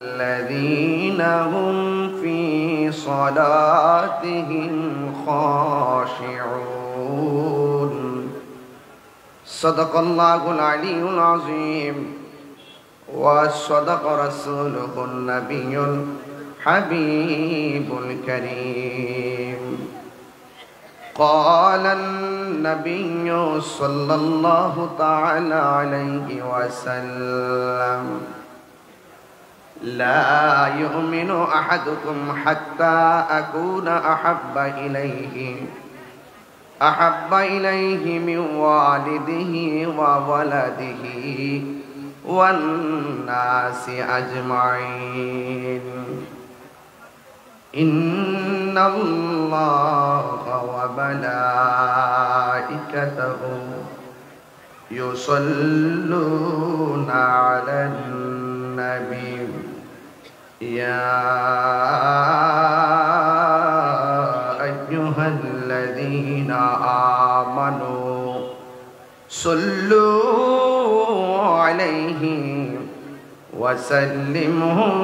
الذين هم في صلاتهم خاشعون صدق الله العلي العظيم وصدق رسوله النبي الحبيب الكريم قال النبي صلى الله تعالى عليه وسلم لا يؤمن أحدكم حتى أكون أحب إليه من والده وولده والناس أجمعين إن الله وملائكته يصلون على النبي يا أيها الذين آمنوا صلوا عليه وسلموا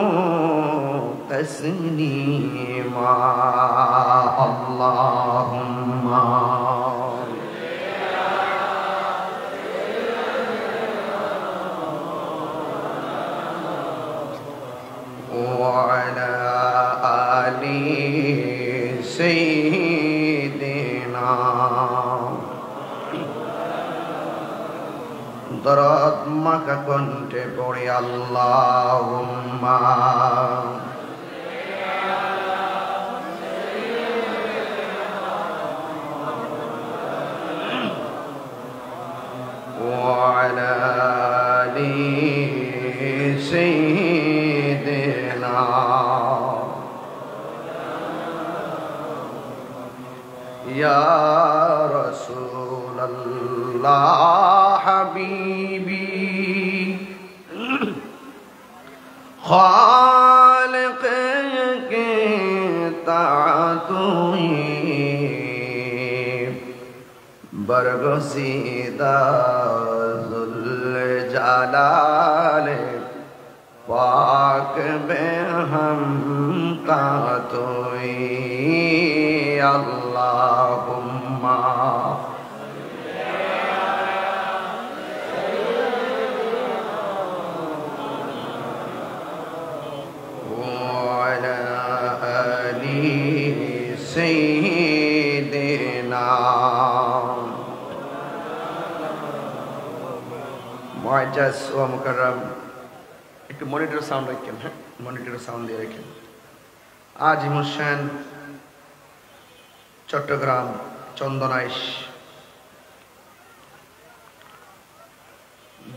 تسليما اللهم وعلى آل سيدنا দরদ মাখা কণ্ঠে পড়ে আল্লাহুম্মা وعلى آل سيدنا يا رسول الله حبيبي خالق کے تعطیب برگزیدہ ذوالجلال پاک بے ہم کا توئی اللہم وعلى آل سيدنا মুআজ্জাজ ও মুকাররম একটু মনিটর সাউন্ড রাখেন হ্যাঁ মনিটর সাউন্ড দিয়ে রাখেন আজিম হোসেন চট্টগ্রাম চন্দনাইশ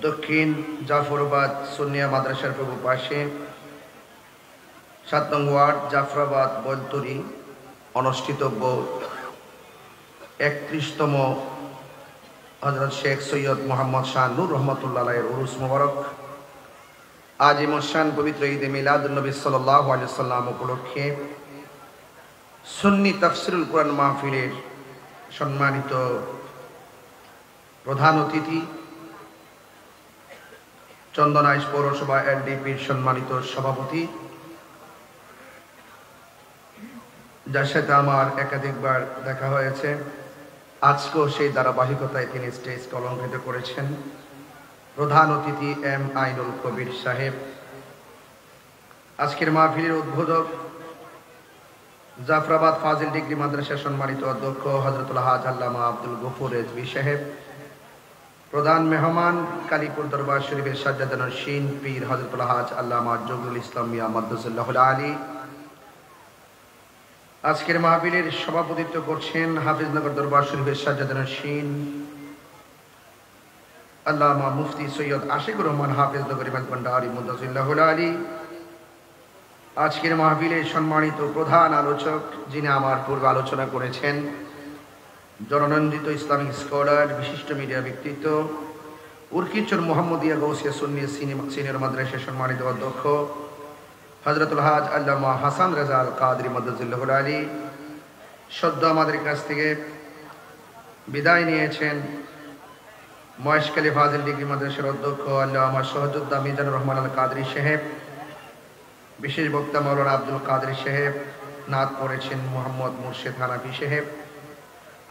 দক্ষিণ জাফরাবাদ সুন্নিয়া মাদ্রাসার পূর্ব পাশে ৭ নং ওয়ার্ড জাফরাবাদ বলতুরি অনুষ্ঠিতব্য ৩১তম হযরত শেখ সৈয়দ মোহাম্মদ শাহ নূর রহমতুল্লাহ আলাইহির উরুস মুবারক আজিম হোসেন পবিত্র ঈদে মিলাদুন নবী সাল্লাল্লাহু আলাইহি ওয়াসাল্লাম উপলক্ষে সুন্নি তাফসিরুল কুরআন মাহফিলের সম্মানিত প্রধান অতিথি চন্দনাইশ পৌরসভা এলডিপির সম্মানিত সভাপতি যার সাথে আমার একাধিকবার দেখা হয়েছে আজকেও সেই ধারাবাহিকতায় তিনি স্টেজকে অলঙ্কৃত করেছেন প্রধান অতিথি এম আইনুল কবির সাহেব আজকের মাহফিলের উদ্বোধক জাফরাবাদ ফাজিল ডিগ্রি মাদ্রাসার সম্মানিত অধ্যক্ষ হযরতুল হাজ আল্লামা আব্দুল গফুর রেজভী সাহেব প্রধান মেহমান কালীপুর দরবার শরীফের সাজ্জাদা নরসিন পীর হযরতুল হাজ আল্লামা জহুরুল ইসলাম মিয়া মাদ্দাসাল্লাহুল আলী আজকের মাহফিলের সভাপতিত্ব করছেন হাফিজনগর দরবার শরীফের সাজ্জাদা নরসিন আল্লামা মুফতি সৈয়দ আশিকুর রহমান হাফিজনগর ইমাম ভান্ডারী মুদাসিল্লাহুল আলী আজকের মাহফিলের সম্মানিত প্রধান আলোচক যিনি আমার পূর্বে আলোচনা করেছেন জননন্দিত ইসলামিক স্কলার বিশিষ্ট মিডিয়া ব্যক্তিত্ব উরকিচর মোহাম্মদিয়া গৌসিয়া সুন্নি সিনিয়র মাদ্রাসার সম্মানিত অধ্যক্ষ হযরতুল হাজ আল্লামা হাসান রাজা আল কাদরি মাদ্দাজিল্লাহুল আলী সদ্য আমাদের কাছ থেকে বিদায় নিয়েছেন মহেশখালী ফাজিল ডিগ্রি মাদ্রাসার অধ্যক্ষ আল্লামা শহীদুদ্দাহ মিজানুর রহমান আল কাদরি সাহেব বিশেষ বক্তা মাওলানা আব্দুল কাদের সাহেব, নাত পড়েছেন মোহাম্মদ মুর্শেদ হানাফি সাহেব।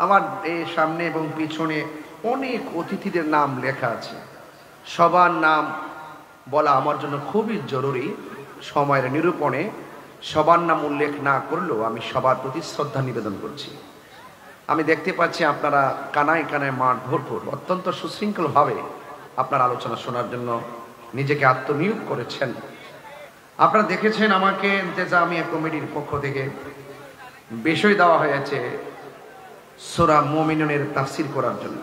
আমার এই সামনে এবং পিছনে অনেক অতিথিদের নাম লেখা আছে। সবার নাম বলা আমার জন্য খুবই জরুরি। সময়ের নিরূপণে সবার নাম উল্লেখ না করলেও আমি সবার প্রতি শ্রদ্ধা নিবেদন করছি। আমি দেখতে পাচ্ছি আপনারা কানায় কানায় মাঠ ভরপুর, অত্যন্ত সুশৃঙ্খলভাবে আপনার আলোচনা শোনার জন্য নিজেকে আত্মনিয়োগ করেছেন। আপনারা দেখেছেন আমাকে ইন্তেজামিয়া কমিটির পক্ষ থেকে বিষয় দেওয়া হয়েছে সূরা মুমিনুনের তাফসীর করার জন্য।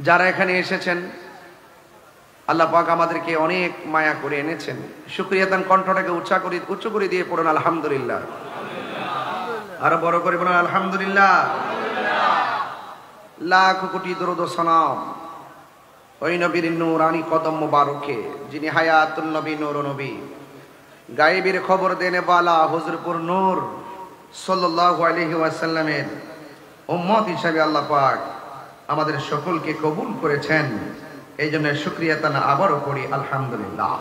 যারা এখানে এসেছেন, আল্লাহ পাক আমাদেরকে অনেক মায়া করে এনেছেন। শুকরিয়া তান কণ্ঠটাকে উচ্চ করে দিয়ে পড়ুন আলহামদুলিল্লাহ। আরো বড় করে বলুন আলহামদুলিল্লাহ। লাখ কোটি দরুদ ও সালাম ওই নবীর নূরানি কদম মোবারকে, যিনি হায়াতুল নবী, নূর নবী, গায়েবের খবর দেনে বালা হুজুরপুর নূর সাল্লাল্লাহু আলাইহি ওয়াসাল্লামের উম্মত হিসেবে আল্লাহ পাক আমাদের সকলকে কবুল করেছেন। এই জন্য শুকরিয়া তানা আবারও পড়ি আলহামদুলিল্লাহ।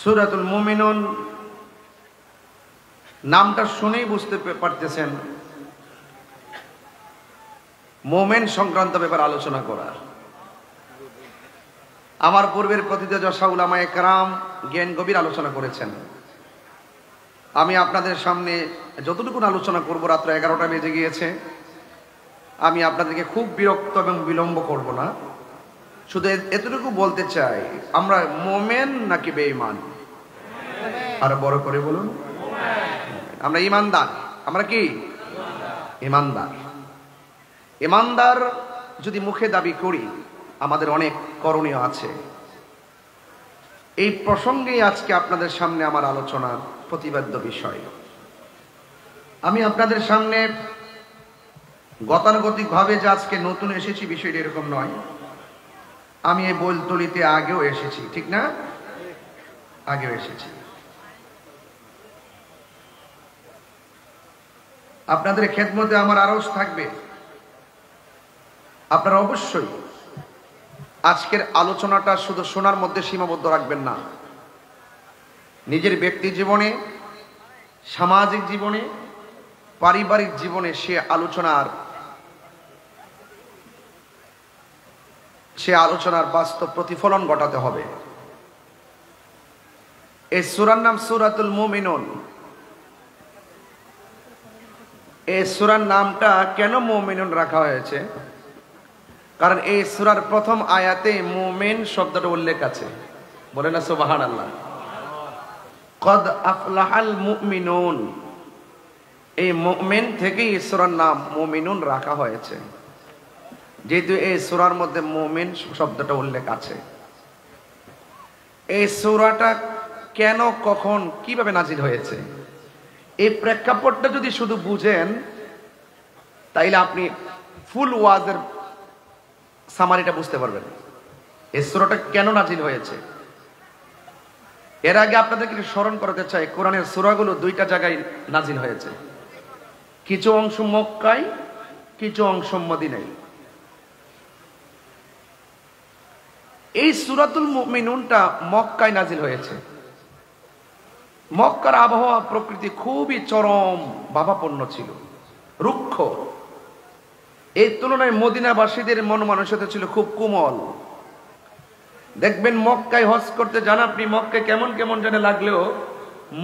সূরাতুল মুমিনুন নামটা শুনেই বুঝতে পারতেছেন মোমেন সংক্রান্ত ব্যাপার আলোচনা করার। আমার পূর্বের প্রতিটা যশা উলামায়ে কেরাম জ্ঞান গভীর আলোচনা করেছেন। আমি আপনাদের সামনে যতটুকু আলোচনা করব, রাত্র 11টা বেজে গিয়েছে, আমি আপনাদেরকে খুব বিরক্ত এবং বিলম্ব করব না। শুধু এতটুকু বলতে চাই, আমরা মোমেন নাকি বেঈমান? আরো বড় করে বলুন। আমরা ঈমানদার। আমরা কি ঈমানদার? ঈমানদার যদি মুখে দাবি করি, আমাদের অনেক করণীয় আছে। এই প্রসঙ্গেই আজকে আপনাদের সামনে আমার আলোচনার প্রতিপাদ্য বিষয়। আমি আপনাদের সামনে গতানুগতিকভাবে যে আজকে নতুন এসেছি বিষয়টা এরকম নয়। আমি এই বৈলতলিতে আগেও এসেছি, ঠিক না? আগেও এসেছি। আপনাদের খেদমতে আমার আরজ থাকবে। আপনারা অবশ্যই আজকের আলোচনাটা শুধু শোনার মধ্যে সীমাবদ্ধ রাখবেন না। নিজের ব্যক্তি জীবনে, সামাজিক জীবনে, পারিবারিক জীবনে সে আলোচনার বাস্তব প্রতিফলন ঘটাতে হবে। এই সূরার নাম সূরাতুল মুমিনুন। এই সূরার নামটা কেন মুমিনুন রাখা হয়েছে? কারণ এই সূরার প্রথম আয়াতে মুমিন শব্দটা উল্লেখ আছে। বলেন না সুবহানাল্লাহ। কদ আফলাহাল মুমিনুন, এই মুমিন থেকেই এই সূরার নাম মুমিনুন রাখা হয়েছে, যেহেতু এই সূরার মধ্যে মুমিন শব্দটা উল্লেখ আছে। এই সূরাটা কেন, কখন, কিভাবে নাজিল হয়েছে, এই প্রেক্ষাপটটা যদি শুধু বুঝেন, তাইলে আপনি ফুল ওয়াজের সামারিটা বুঝতে পারবেন। এই সূরাটা কেন নাজিল হয়েছে। এর আগে আপনাদেরকে স্মরণ করাতে চাই, কোরআনের সূরাগুলো দুইটা জায়গায় নাজিল হয়েছে। কিছু অংশ মক্কায়, কিছু অংশ মদিনায়। এই সূরাতুল মুমিনুনটা মক্কায় নাজিল হয়েছে। মক্কার আবহাওয়া প্রকৃতি খুবই চরম ভাবাপন্ন ছিল, রুক্ষ। এই তুলনায় মদিনাবাসীদের মন মানসিকতা ছিল খুব কোমল। দেখবেন মক্কায় হজ করতে যান আপনি, মক্কায় কেমন কেমন যেন লাগলেও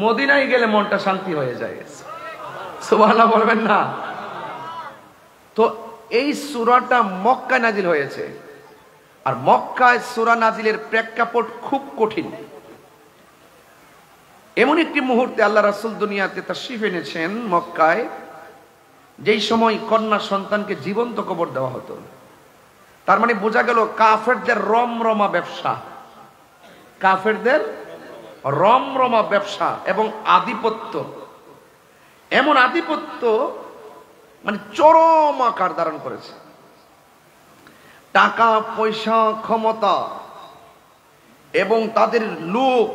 মদিনায় গেলে মনটা শান্তি হয়ে যায়। সুবহানাল্লাহ বলবেন না? তো এই সূরাটা মক্কায় নাজিল হয়েছে। আর মক্কায় সূরা নাজিলের প্রেক্ষাপট খুব কঠিন। এমন একটি মুহূর্তে আল্লাহ রাসূল দুনিয়াতে তাশরীফ এনেছেন মক্কায়, যেই সময় কন্যা সন্তানকে জীবন্ত কবর দেওয়া হতো। তার মানে বোঝা গেল কাফেরদের রমরমা ব্যবসা, কাফেরদের রমরমা ব্যবসা এবং আধিপত্য, এমন আধিপত্য মানে চরম আকার ধারণ করেছে। টাকা পয়সা, ক্ষমতা এবং তাদের লোক,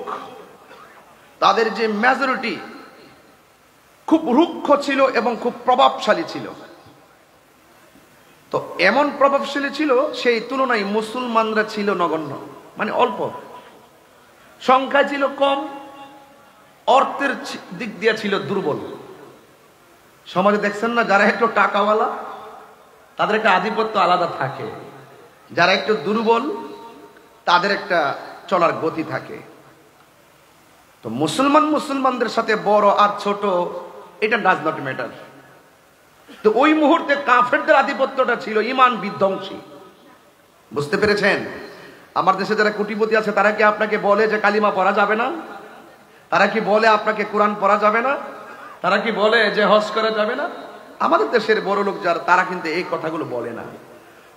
তাদের যে মেজরিটি খুব রুক্ষ ছিল এবং খুব প্রভাবশালী ছিল। তো এমন প্রভাবশালী ছিল, সেই তুলনায় মুসলমানরা ছিল নগণ্য, মানে অল্প সংখ্যা ছিল, কম, অর্থের দিক দিয়ে ছিল দুর্বল। সমাজে দেখছেন না, যারা একটু টাকাওয়ালা তাদের একটা আধিপত্য আলাদা থাকে, যারা একটু দুর্বল তাদের একটা চলার গতি থাকে। তো মুসলমানদের সাথে বড় আর ছোট এটা ডাজ নট ম্যাটার। তো ওই মুহূর্তে কাফেরদের আধিপত্যটা ছিল ঈমান বিধ্বংসী। বুঝতে পেরেছেন? আমার দেশে যারা কোটিপতি আছে তারা কি আপনাকে বলে যে কালিমা পড়া যাবে না? তারা কি বলে আপনাকে কোরআন পড়া যাবে না? তারা কি বলে যে হজ করা যাবে না? আমাদের দেশের বড় লোক যারা, তারা কিন্তু এই কথাগুলো বলে না।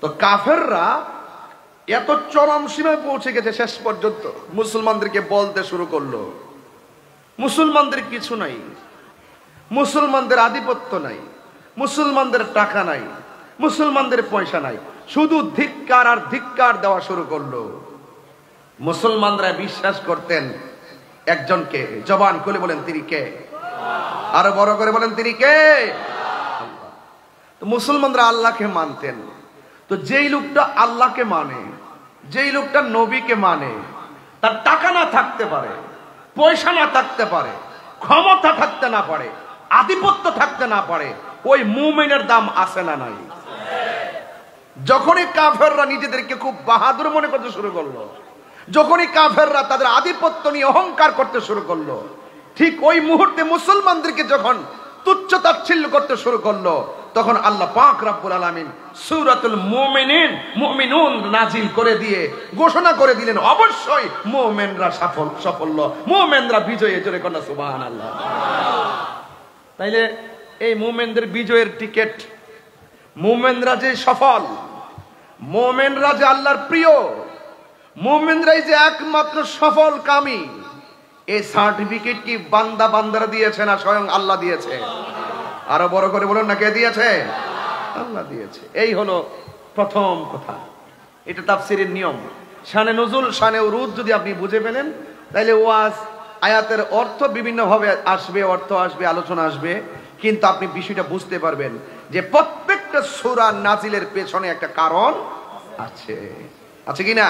তো কাফেররা এত চরম সীমায় পৌঁছে গেছে, শেষ পর্যন্ত মুসলমানদেরকে বলতে শুরু করলো মুসলমানদের কিছু নাই, মুসলমানদের আধিপত্য নাই, মুসলমানদের টাকা নাই, মুসলমানদের পয়সা নাই, শুধু ধিক্কার আর ধিক্কার দেওয়া শুরু করলো। মুসলমানরা বিশ্বাস করতেন একজনকে, জবান খুলে বলেন তিনি কে? আরো বড় করে বলেন তিনি কে? তো মুসলমানরা আল্লাহকে মানতেন। তো যেই লোকটা আল্লাহকে মানে, যেই লোকটা নবীকে মানে, তার টাকা না থাকতে পারে, পয়সা না থাকতে পারে, ক্ষমতা থাকতে না পারে, আধিপত্য থাকতে না পারে, ওই মুমিনের দাম আছে না নাই? যখনই কাফেররা নিজেদেরকে খুব বাহাদুর মনে করতে শুরু করলো, যখনই কাফেররা তাদের আধিপত্য নিয়ে অহংকার করতে শুরু করলো, ঠিক ওই মুহূর্তে মুসলমানদেরকে যখন তুচ্ছ তাচ্ছিল্য করতে শুরু করলো, তখন আল্লাহ পাক রব্বুল আলামিন সূরাতুল মুমিনুন নাজিল করে দিয়ে ঘোষণা করে দিলেন, অবশ্যই মুমিনরা সাফল্য, মুমিনরা বিজয়ী। জোরে কোন সুবহানাল্লাহ। তাইলে এই মুমিনদের বিজয়ের টিকিট, মুমিনরা যে সফল, মুমিনরা যে আল্লাহর প্রিয়, মুমিনরাই যে একমাত্র সফল কামী, এই সার্টিফিকেট কি বান্দারা দিয়েছে না স্বয়ং আল্লাহ দিয়েছে? আরো বড় করে বলুন না, কে দিয়েছে? আল্লাহ দিয়েছে। এই হলো প্রথম কথা। এটা তাফসীরের নিয়ম। শানে নুজুল, শানে উরুদ যদি আপনি বুঝে ফেলেন, তাহলে ওয়াজ আয়াতের অর্থ বিভিন্ন ভাবে আসবে, অর্থ আসবে, আলোচনা আসবে, কিন্তু আপনি বিষয়টা বুঝতে পারবেন যে প্রত্যেকটা সূরা নাজিলের পেছনে একটা কারণ আছে, আছে কিনা?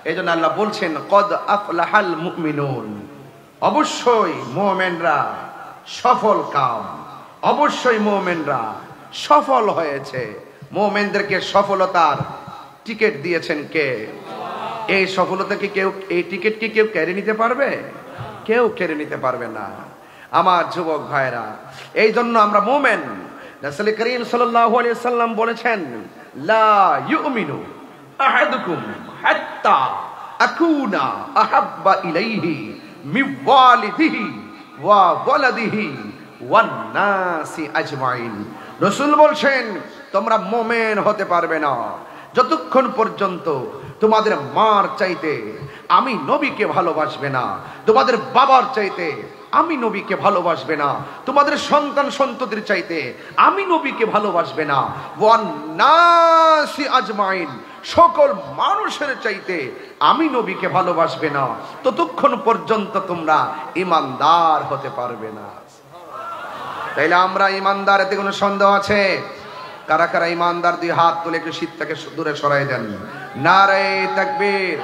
এই জন্য আল্লাহ বলছেন কদ আফলাহাল মুমিনুন, অবশ্যই মুমিনরা সফল কাম, অবশ্যই মুমিনরা সফল হয়েছে। মুমিনদেরকে সফলতার টিকিট দিয়েছেন কে? এই সফলতা কি কেউ, এই টিকিট কি কেউ কেড়ে নিতে পারবে? কেউ কেড়ে নিতে পারবে না। আমার যুবক ভাইরা, এই জন্য আমরা মুমিন। রাসূল করিম সাল্লাল্লাহু আলাইহি সাল্লাম বলেছেন, লা ইউমিনু আহাদুকুম হাত্তা আকুনা আহাব্বা ইলাইহি মিন ওয়ালিদিহি ওয়া ওয়ালাদিহি ওয়ান নাসি আজমাইন। রাসূল বলছেন, তোমরা মুমিন হতে পারবে না যতক্ষণ পর্যন্ত তোমাদের মার চাইতে আমি নবীকে ভালোবাসবে না, তোমাদের বাবার চাইতে আমি নবীকে ভালোবাসবে না, তোমাদের সন্তান সন্ততির চাইতে আমি নবীকে ভালোবাসবে না, ওয়ান নাসি আজমাইন, সকল মানুষের চাইতে আমি নবীকে ভালোবাসবে না, ততক্ষণ পর্যন্ত তোমরা ঈমানদার হতে পারবে না। তাইলে আমরা ঈমানদার, এতে কোনো সন্দেহ আছে? কারা কারা ঈমানদার? দুই হাত তুলে একটু শীতটাকে দূরে সরাই দেন। নারে তাকবীর।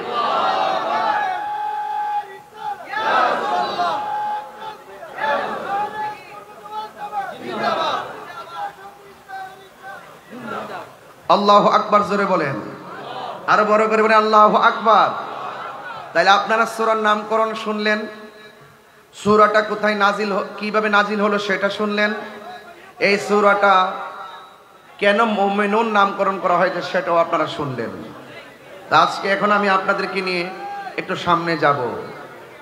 আল্লাহু আকবার, জোরে বলেন, আরো বড় করে বলেন আল্লাহু আকবার। তাইলে আপনারা সূরার নামকরণ শুনলেন, সূরাটা কোথায় নাজিল, কিভাবে নাজিল হলো সেটা শুনলেন, এই সূরাটা কেন মুমিনুন নামকরণ করা হয়েছে সেটাও আপনারা শুনলেন। আজকে এখন আমি আপনাদেরকে নিয়ে একটু সামনে যাব।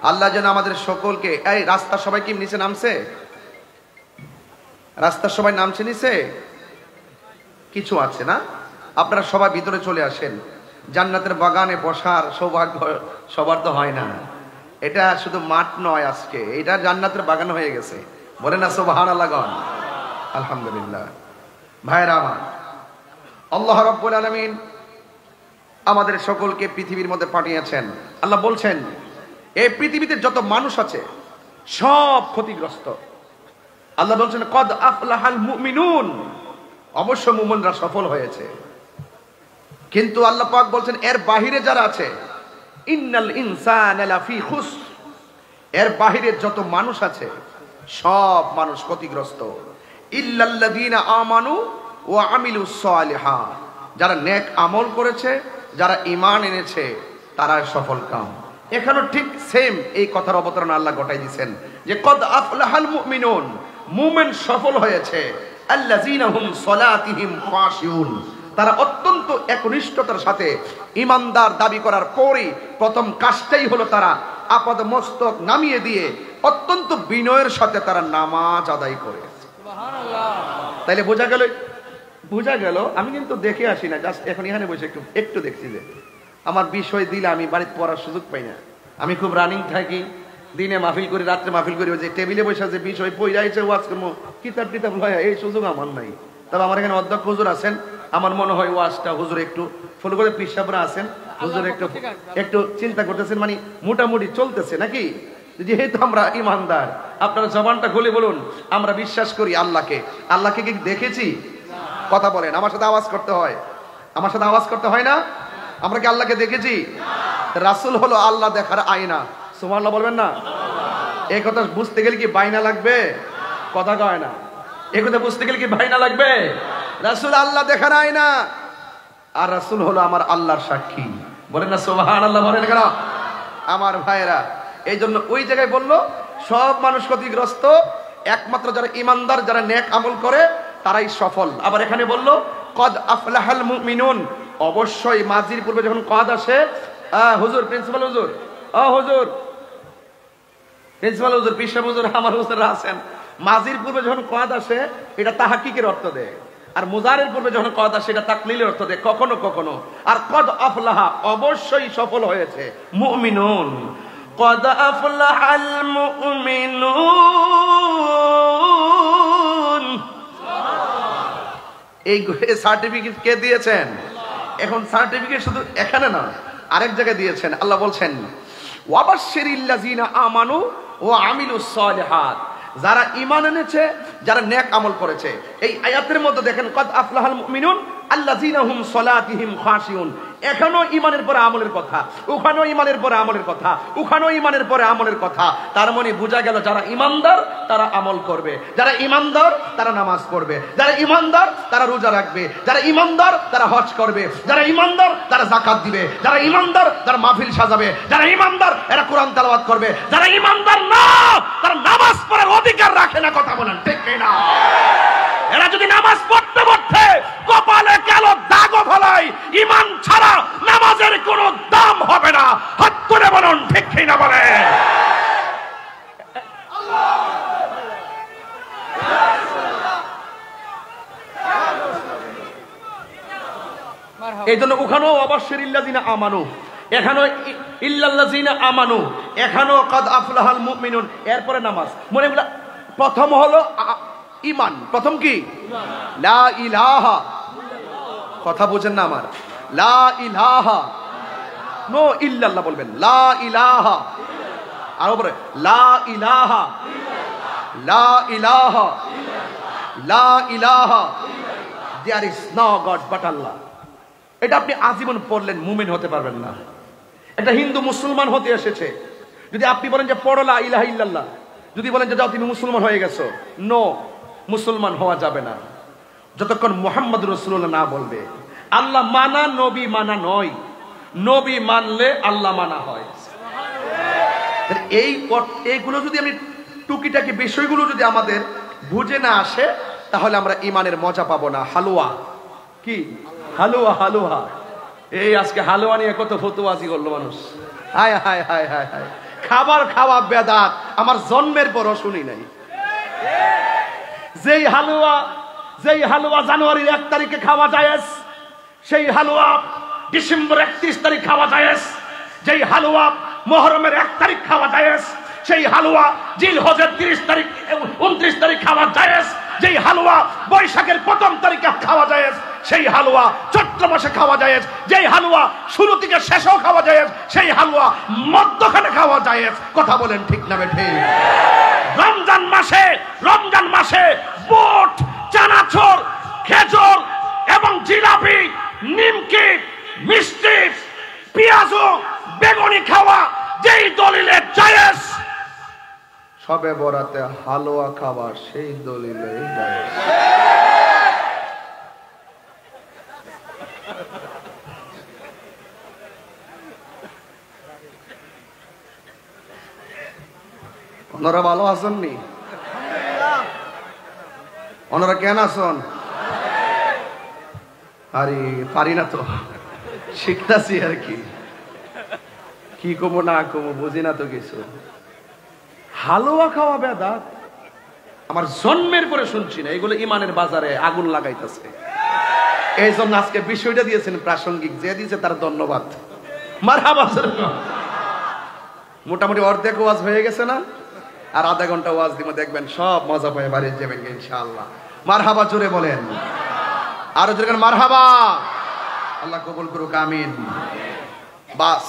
আল্লাহ যেন আমাদের সকলকে, এই রাস্তা সবাই কি নিচে নামছে? রাস্তার সবাই নামছে নিচে? কিছু আছে না? আপনারা সবাই ভিতরে চলে আসেন। জান্নাতের বাগানে বসার সৌভাগ্য সবার তো হয় না। এটা শুধু মাঠ নয়, আজকে এটা জান্নাতের বাগান হয়ে গেছে। বলেন না সুবহানাল্লাহ। আলহামদুলিল্লাহ। ভাইরা আমার, আল্লাহ রাব্বুল আলামিন আমাদের সকলকে পৃথিবীর মধ্যে পাঠিয়েছেন। আল্লাহ বলছেন, এই পৃথিবীতে যত মানুষ আছে সব ক্ষতিগ্রস্ত। আল্লাহ বলছেন কদ আফলাহাল মুমিনুন, অবশ্য মুমিনরা সফল হয়েছে। কিন্তু আল্লাহ পাক বলছেন এর বাহিরে যারা আছে, ইন্নাল ইনসানা লাফি খুসর, এর বাহিরে যত মানুষ আছে সব মানুষ ক্ষতিগ্রস্ত। ইল্লাল্লাযীনা আমানু ওয়া আমিলুস সালিহাত, যারা নেক আমল করেছে, যারা ঈমান এনেছে, তারা সফল কাম। এখানেও ঠিক সেম এই কথার অবতারণা আল্লাহ ঘটাই দিয়েছেন যে কদ আফলাহাল মুমিনুন, মুমিন সফল হয়েছে। আল্লাযীনা হুম সলাতিহিম খাশিউন, তারা অত্যন্ত একনিষ্ঠতার সাথে ইমানদার দাবি করার পরই প্রথম কাজটাই হলো তারা আপাদ মস্তক নামিয়ে দিয়ে অত্যন্ত বিনয়ের সাথে তারা নামাজ আদায় করে। তাইলে বোঝা গেল আমি কিন্তু দেখে আসি না, জাস্ট এখন এখানে বসে একটু দেখছি যে আমার বিষয় দিলে আমি বাড়িতে পড়ার সুযোগ পাই না। আমি খুব রানিং থাকি, দিনে মাহফিল করি, রাত্রে মাহফিল করি, যে টেবিলে বসে যে বিষয় পড়াইছে ওয়াজ করবো, কিতাব টিতাব লয়া, এই সুযোগ আমার নাই। তবে আমার এখানে অধ্যক্ষ হুজুর আছেন, আমার মনে হয় ওয়াজটা হুজুর একটু ফলো করে, পিসাবরা আছেন, হুজুর একটু চিন্তা করতেছেন, মানে মোটামুটি চলতেছে নাকি। যেহেতু আমরা ইমানদার, আপনারা জবানটা খুলে বলুন আমরা বিশ্বাস করি আল্লাহকে। আল্লাহকে কি দেখেছি? কথা বলেন, আমার সাথে আওয়াজ করতে হয়, আমার সাথে আওয়াজ করতে হয় না? আমরা কি আল্লাহকে দেখেছি? রাসূল হলো আল্লাহ দেখার আয়না। সুবহানাল্লাহ বলবেন না? এই কথা বুঝতে গেলে কি বাইনা লাগবে? কথা কয় না। এই কথা বুঝতে গেলে কি বাইনা লাগবে? রাসূল আল্লাহ দেখার আয়না, আর রাসূল হলো আমার আল্লাহর সাক্ষী। বলেন না সুবহানাল্লাহ, বলেন কেন? আমার ভাইরা, এই জন্য ওই জায়গায় বললো সব মানুষ ক্ষতিগ্রস্ত, একমাত্র যারা ইমানদার, যারা নেক আমল করে তারাই সফল। আবার এখানে বললো কদ আফলাহাল মুমিনুন, অবশ্যই মাজির পূর্বে যখন কদ আসে, হুজুর প্রিন্সিপাল হুজুর, হুজুর প্রিন্সিপাল হুজুর, পিসা হুজুর, আমার হুজুররা আছেন, মাজির পূর্বে যখন কদ আসে এটা তাহকিকের অর্থ দেয়, আর মুজারের পূর্বে যখন কদ আসে এটা তাকলিলের অর্থ দেয় কখনো কখনো। আর কদ আফলাহা, অবশ্যই সফল হয়েছে মুমিনুন, কদ আফলাহাল মুমিনুন। এই সার্টিফিকেট কে দিয়েছেন? এখন সার্টিফিকেট শুধু এখানে না, আরেক জায়গায় দিয়েছেন। আল্লাহ বলছেন ওয়াবাশশিরিল্লাযীনা আমানু ওয়া আমিলুস সালিহাত, যারা ঈমান এনেছে, যারা নেক আমল করেছে। এই আয়াতের মধ্যে দেখেন কদ আফলাহাল মুমিনুন আল্লাযীনা হুম সলাতিহিম খাশিউন, এখানেও ঈমানের পরে আমলের কথা, ওখানেও ঈমানের পরে আমলের কথা, ওখানেও ঈমানের পরে আমলের কথা। তার মানে বোঝা গেল যারা ঈমানদার তারা আমল করবে, যারা ঈমানদার তারা নামাজ পড়বে, যারা ঈমানদার তারা রোজা রাখবে, যারা ঈমানদার তারা হজ করবে, যারা ঈমানদার তারা যাকাত দিবে, যারা ঈমানদার তারা মাহফিল সাজাবে, যারা ঈমানদার এরা কোরআন তেলাওয়াত করবে, যারা ঈমানদার না তারা নামাজ পড়ার অধিকার রাখে না। কথা বলেন ঠিক কিনা? এরা যদি নামাজ পড়তে পড়তে কপালে কালো দাগও ফেলায়, ঈমান ছাড়া নামাজের কোনো দাম হবে না। হাত তুলে বলুন ঠিক কিনা বলেন? এই জন্য ওখানেও অবশ্যই ইল্লাযীনা আমানু, এখানেও ইল্লাল্লাযীনা আমানু, এখানেও কদ আফলাহাল মুমিনুন, এরপরে নামাজ। মনে বলা প্রথম হলো ঈমান, প্রথম কি? লা ইলাহা, কথা বুঝেন না আমার? লা ইলাহা, নো ইল্লাল্লাহ বলবেন, লা ইলাহা। আর উপরে লা ইলাহা, লা ইলাহা, লা ইলাহা, there is no God but Allah. এটা আপনি আজীবন পড়লেন, মুমিন হতে পারবেন না। একটা হিন্দু মুসলমান হতে এসেছে, যদি আপনি বলেন যে পড়ো লা ইলাহা ইল্লাল্লাহ, যদি বলেন যে যাও তুমি মুসলমান হয়ে গেছো, নো, মুসলমান হওয়া যাবে না যতক্ষণ মুহাম্মদুর রাসূলুল্লাহ না বলবে। আল্লাহ মানা নবী মানা নয়, নবী মানলে আল্লাহ মানা হয়। এইগুলো যদি আমি টুকিটাকি বিষয়গুলো যদি আমাদের বুঝে না আসে, তাহলে আমরা ইমানের মজা পাবো না। হালুয়া কি? হালুয়া, হালুয়া। এই আজকে হালুয়া নিয়ে কত ফতুয়াজি করলো মানুষ। হায় হায় হায় হায় হায়, খাবার খাওয়া বেদাত আমার জন্মের পরও শুনি নাই। যেই হালুয়া জানুয়ারির 1 তারিখে খাওয়া জায়েজ, সেই হালুয়া ডিসেম্বর 31 তারিখ খাওয়া জায়েজ। যেই হালুয়া মুহররমের 1 তারিখ খাওয়া জায়েজ, সেই হালুয়া জিলহজের 30 তারিখ 29 তারিখ খাওয়া জায়েজ। যেই হালুয়া বৈশাখের 1ম তারিখে খাওয়া জায়েজ, সেই হালুয়া চৈত্র মাসে খাওয়া জায়েজ। যেই হালুয়া শুরু থেকে শেষও খাওয়া জায়েজ, সেই হালুয়া মধ্যখানে খাওয়া জায়েজ। কথা বলেন ঠিক না বেঠিক? রমজান মাসে বুট, চানাচুর খেজুর এবং জিলাপি, নিমকি, মিষ্টি, পেঁয়াজ, বেগুনি খাওয়া যেই দলিলে জায়েজ, সবে বরাতে হালুয়া খাবার সেই দলিলে জায়েজ। ওনারা ভালো আসেননি? ওনারা কেন আসন? আরে পারি না তো, শিখতেছি আর কি, কি কমো না কমো বুঝি না তো কিছু। হালুয়া খাওয়া বেদাত আমার জন্মের পরে শুনছি না, এগুলো ইমানের বাজারে আগুন লাগাইতেছে। এই জন্য আজকে বিষয়টা দিয়েছেন প্রাসঙ্গিক, যে দিয়েছে তার ধন্যবাদ। মারহাবা। মোটামুটি অর্ধেক ওয়াজ হয়ে গেছে না, আর আধা ঘন্টা ওয়াজ দিব, দেখবেন সব মজা পায় বাড়ি যাবেন ইনশাআল্লাহ। মারহাবা জোরে বলেন, আরো জোরে মারহাবা। আল্লাহ কবুল করুক, আমিন। বাস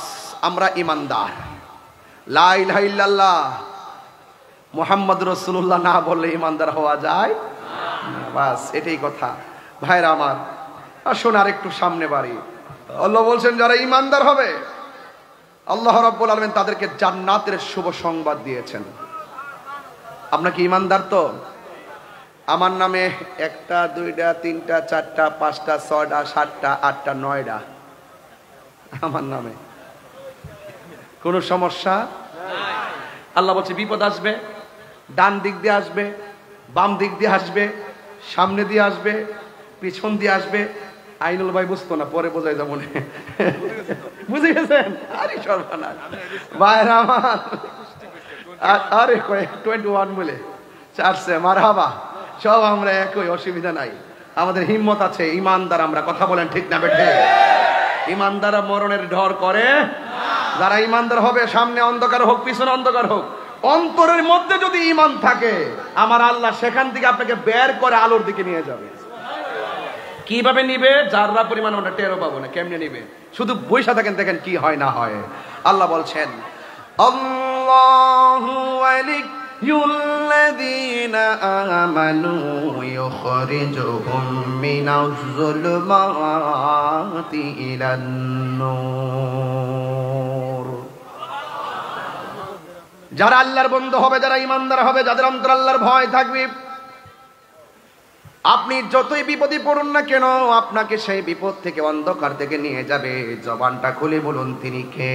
আমরা ইমানদার, লা ইলাহা ইল্লাল্লাহ মুহাম্মদ রাসূলুল্লাহ না বললে ইমানদার হওয়া যায় না। বাস এটাই কথা ভাইরা আমার। আসুন আর একটু সামনে বাড়ি। আল্লাহ বলছেন যারা ইমানদার হবে আল্লাহ রাব্বুল আলামিন তাদেরকে জান্নাতের শুভ সংবাদ দিয়েছেন। আপনার কি ইমানদার? তো আমার নামে 1টা 2টা 3টা 4টা 5টা 6টা 7টা 8টা 9টা আমার নামে, কোন সমস্যা নাই। আল্লাহ বলছে বিপদ আসবে, ডান দিক দিয়ে আসবে, বাম দিক দিয়ে আসবে, সামনে দিয়ে আসবে, পিছন দিয়ে আসবে। আইনুল ভাই বুঝতো না, পরে বোঝাই যাবো না। বুঝে গেছেন? আরে সর্বনাশ ভাইরা আমার, আরে 21 বলে চারছে। মারহাবা, সব আমরা একই, অসুবিধা নাই। আমাদের হিম্মত আছে, ইমানদার আমরা। কথা বলেন ঠিক না বেঠে? ইমানদারা মরণের ডর করে। যারা ইমানদার হবে, সামনে অন্ধকার হোক পিছনে অন্ধকার হোক, অন্তরের মধ্যে যদি ইমান থাকে আমার আল্লাহ সেখান থেকে আপনাকে বের করে আলোর দিকে নিয়ে যাবে। কিভাবে নিবে? যারা পরিমাণ আমরা টেরও পাবো না। কেমনে নিবে? শুধু বৈশা থাকেন, দেখেন কি হয় না হয়। আল্লাহ বলছেন আল্লাহু ওয়ালিয়ুল্লাযীনা আমানু ইউখরিজুহুম মিনাজ যুলুমাতি ইলান নূর। যারা আল্লাহর বন্ধু হবে, যারা ইমানদার হবে, যাদের অন্তরে আল্লাহর ভয় থাকবে, আপনি যতই বিপদে পড়ুন না কেন আপনাকে সেই বিপদ থেকে, অন্ধকার থেকে নিয়ে যাবে। জবানটা খুলে বলুন তিনি কে?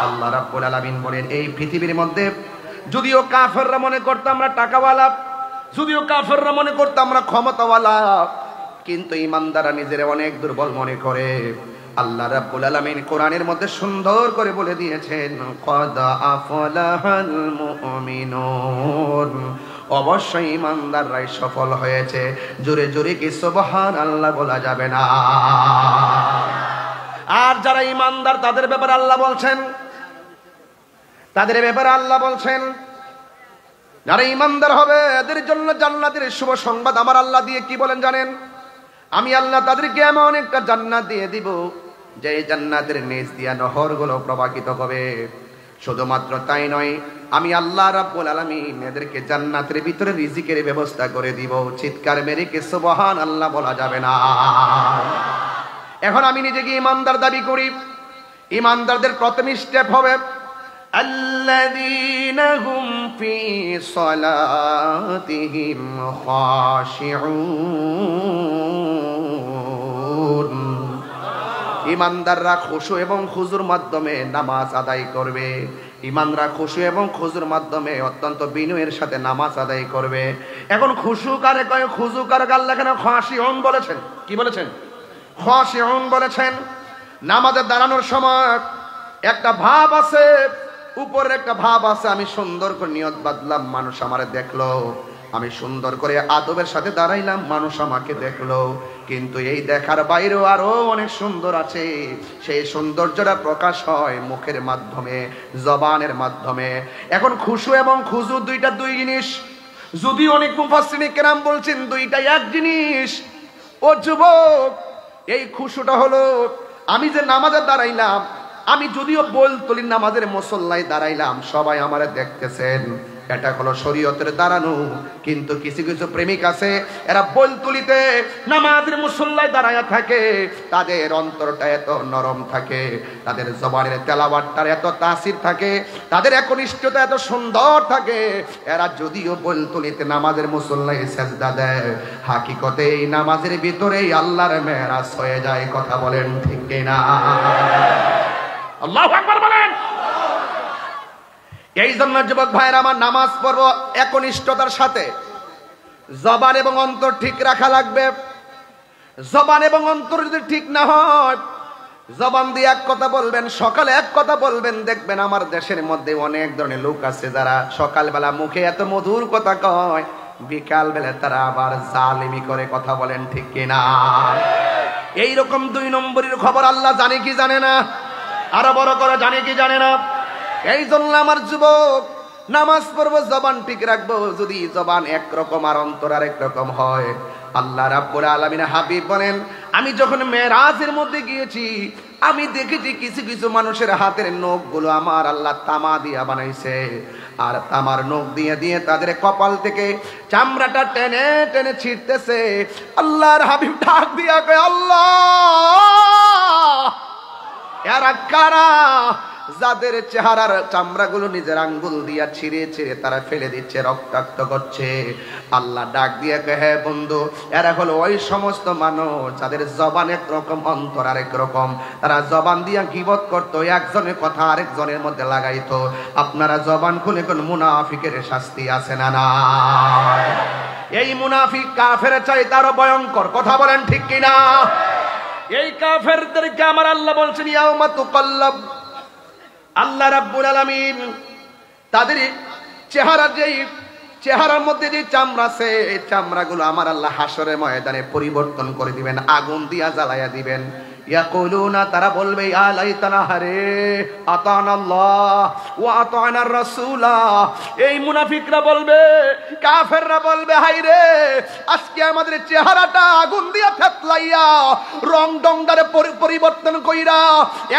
আল্লাহ রাব্বুল আলামিন বলেন এই পৃথিবীর মধ্যে যদিও কাফেররা মনে করত আমরা টাকাওয়ালা, যদিও কাফেররা মনে করত আমরা ক্ষমতাওয়ালা, কিন্তু ইমানদাররা নিজেরা অনেক দুর্বল মনে করে। আল্লাহ রাব্বুল আলামিন কোরআনের মধ্যে সুন্দর করে বলে দিয়েছেন ক্বাদ আফলাহাল মুমিনুন, অবশ্যই ইমানদাররাই সফল হয়েছে। জোরে জোরে কি সুবহানাল্লাহ বলা যাবে না? আর যারা ইমানদার তাদের ব্যাপারে আল্লাহ বলছেন, তাদের ব্যাপারে আল্লাহ বলছেন যারা ইমানদার হবে এদের জন্য জান্নাতের শুভ সংবাদ আমার আল্লাহ দিয়ে কি বলেন জানেন? আমি আল্লাহ তাদেরকে এমন একটা জান্নাত দিয়ে দিব যে জান্নাতের নিচ দিয়া নহরগুলো প্রবাহিত হবে। শুধুমাত্র তাই নয়, আমি আল্লাহ রাব্বুল আলামিন এদেরকে জান্নাতের ভিতরে রিজিকের ব্যবস্থা করে দিব। চিৎকার মেরে কি সুবহানাল্লাহ বলা যাবে না? এখন আমি নিজেকে ইমানদার দাবি করি। ইমানদারদের প্রথম স্টেপ হবে আল্লাযীনা হুম ফি সালাতিহিম খাশিউন। ইমানদাররা খুশু এবং খুজুর মাধ্যমে নামাজ আদায় করবে। ইমানরা খুশু এবং খুজুর মাধ্যমে অত্যন্ত বিনয়ের সাথে নামাজ আদায় করবে। এখন খুশু কারে কয়, খুজু কারে? আল্লাহ কেন খাশিউন বলেছেন? কি বলেছেন? খাশিউন বলেছেন। নামাজে দাঁড়ানোর সময় একটা ভাব আছে, উপরের একটা ভাব আছে, আমি সুন্দর করে নিয়ত বাঁধলাম, মানুষ আমারে দেখলো, আমি সুন্দর করে আদবের সাথে দাঁড়াইলাম, মানুষ আমাকে দেখলো। কিন্তু এই দেখার বাইরেও আরো অনেক সুন্দর আছে। সেই সৌন্দর্যটা প্রকাশ হয় মুখের মাধ্যমে, জবানের মাধ্যমে। এখন খুশু এবং খুজু দুইটা দুই জিনিস। যদি অনেক মুফাসসিরিন কেরাম বলছেন দুইটা এক জিনিস। ও যুবক, এই খুশুটা হলো আমি যে নামাজে দাঁড়াইলাম, আমি যদিও বলতলি নামাজের মুসল্লায় দাঁড়াইলাম, সবাই আমারে দেখতেছেন, এটা হলো শরীয়তের দাঁড়ানো। কিন্তু কিছু কিছু প্রেমিক আছে, এরা বলতুলিতে নামাজের মুসল্লায় দাঁড়ায়া থাকে, তাদের অন্তরটা এত নরম থাকে, তাদের জবানের তেলাওয়াতটার এত তাসির থাকে, তাদের একনিষ্ঠতা এত সুন্দর থাকে, এরা যদিও বলতুলিতে নামাজের মুসল্লায় সেজদা দেয়, হাকিকতে এই নামাজের ভিতরেই আল্লাহর মেরাজ হয়ে যায়। কথা বলেন ঠিক কিনা? আল্লাহু আকবার বলেন। এই জন্য যুবক ভাইরা আমার, নামাজ পড়ব একনিষ্ঠতার সাথে, জবান এবং অন্তর ঠিক রাখা লাগবে। জবান এবং অন্তর যদি ঠিক না হয়, জবান দিয়ে এক কথা বলবেন, সকালে এক কথা বলবেন, দেখবেন আমার দেশের মধ্যে অনেক ধরনের লোক আছে যারা সকালবেলা মুখে এত মধুর কথা কয়, বিকাল বেলা তারা আবার জালিমি করে। কথা বলেন ঠিক কিনা? এইরকম 2 নম্বরের খবর আল্লাহ জানে কি জানে না? আরো বড় করে জানে কি জানে না? এই জন্য আমার যুবক, নামাজ পড়বো, জবান ঠিক রাখবো। যদি জবান একরকম আর অন্তর আর একরকম হয়, আল্লাহ রাব্বুল আলামিন হাবিব বলেন, আমি যখন মেরাজের মধ্যে গিয়েছি, আমি দেখেছি কিছু কিছু মানুষের হাতের নখগুলো আমার আল্লাহ তামা দিয়া বানাইছে, আর তামার নখ দিয়ে দিয়ে তাদের কপাল থেকে চামড়াটা টেনে টেনে ছিঁড়তেছে। আল্লাহর হাবিব ডাক দিয়া কয়, আল্লাহ, এরা কারা যাদের চেহারার চামড়াগুলো নিজের আঙ্গুল দিয়া ছিঁড়ে ছিঁড়ে তারা ফেলে দিচ্ছে, রক্তাক্ত করছে? আল্লাহ ডাক দিয়ে কয়, হ্যাঁ বন্ধু, এরা হলো ওই সমস্ত মানুষ যাদের জবান একরকম, অন্তর আরেক রকম। তারা জবান দিয়া গীবত করতো, একজনের কথা আরেকজনের মধ্যে লাগাইতো। আপনারা জবান খুলে কোন মুনাফিকের শাস্তি আছে না? না। এই মুনাফিক কাফের চাইতে আরো ভয়ঙ্কর। কথা বলেন ঠিক কিনা? এই কাফেরদেরকে আমার আল্লাহ বলছেন, ইয়াউমা তুকাল্লাব, আল্লাহ রাব্বুল আলামিন তাদের চেহারার মধ্যে যে চামড়া আছে, এই চামড়াগুলো আমার আল্লাহ হাসরের ময়দানে পরিবর্তন করে দিবেন, আগুন দিয়া জ্বালাইয়া দিবেন। ইয়াকুলুনা, তারা বলবে, ইয়া লাইতানা, হারে আতানাল্লাহ ওয়া আতানার রাসূলা। এই মুনাফিকরা বলবে, কাফেররা বলবে, হায়রে আজকে আমাদের চেহারাটা আগুন দিয়া ফেতলাইয়া রং ডংডারে পরিবর্তন কইরা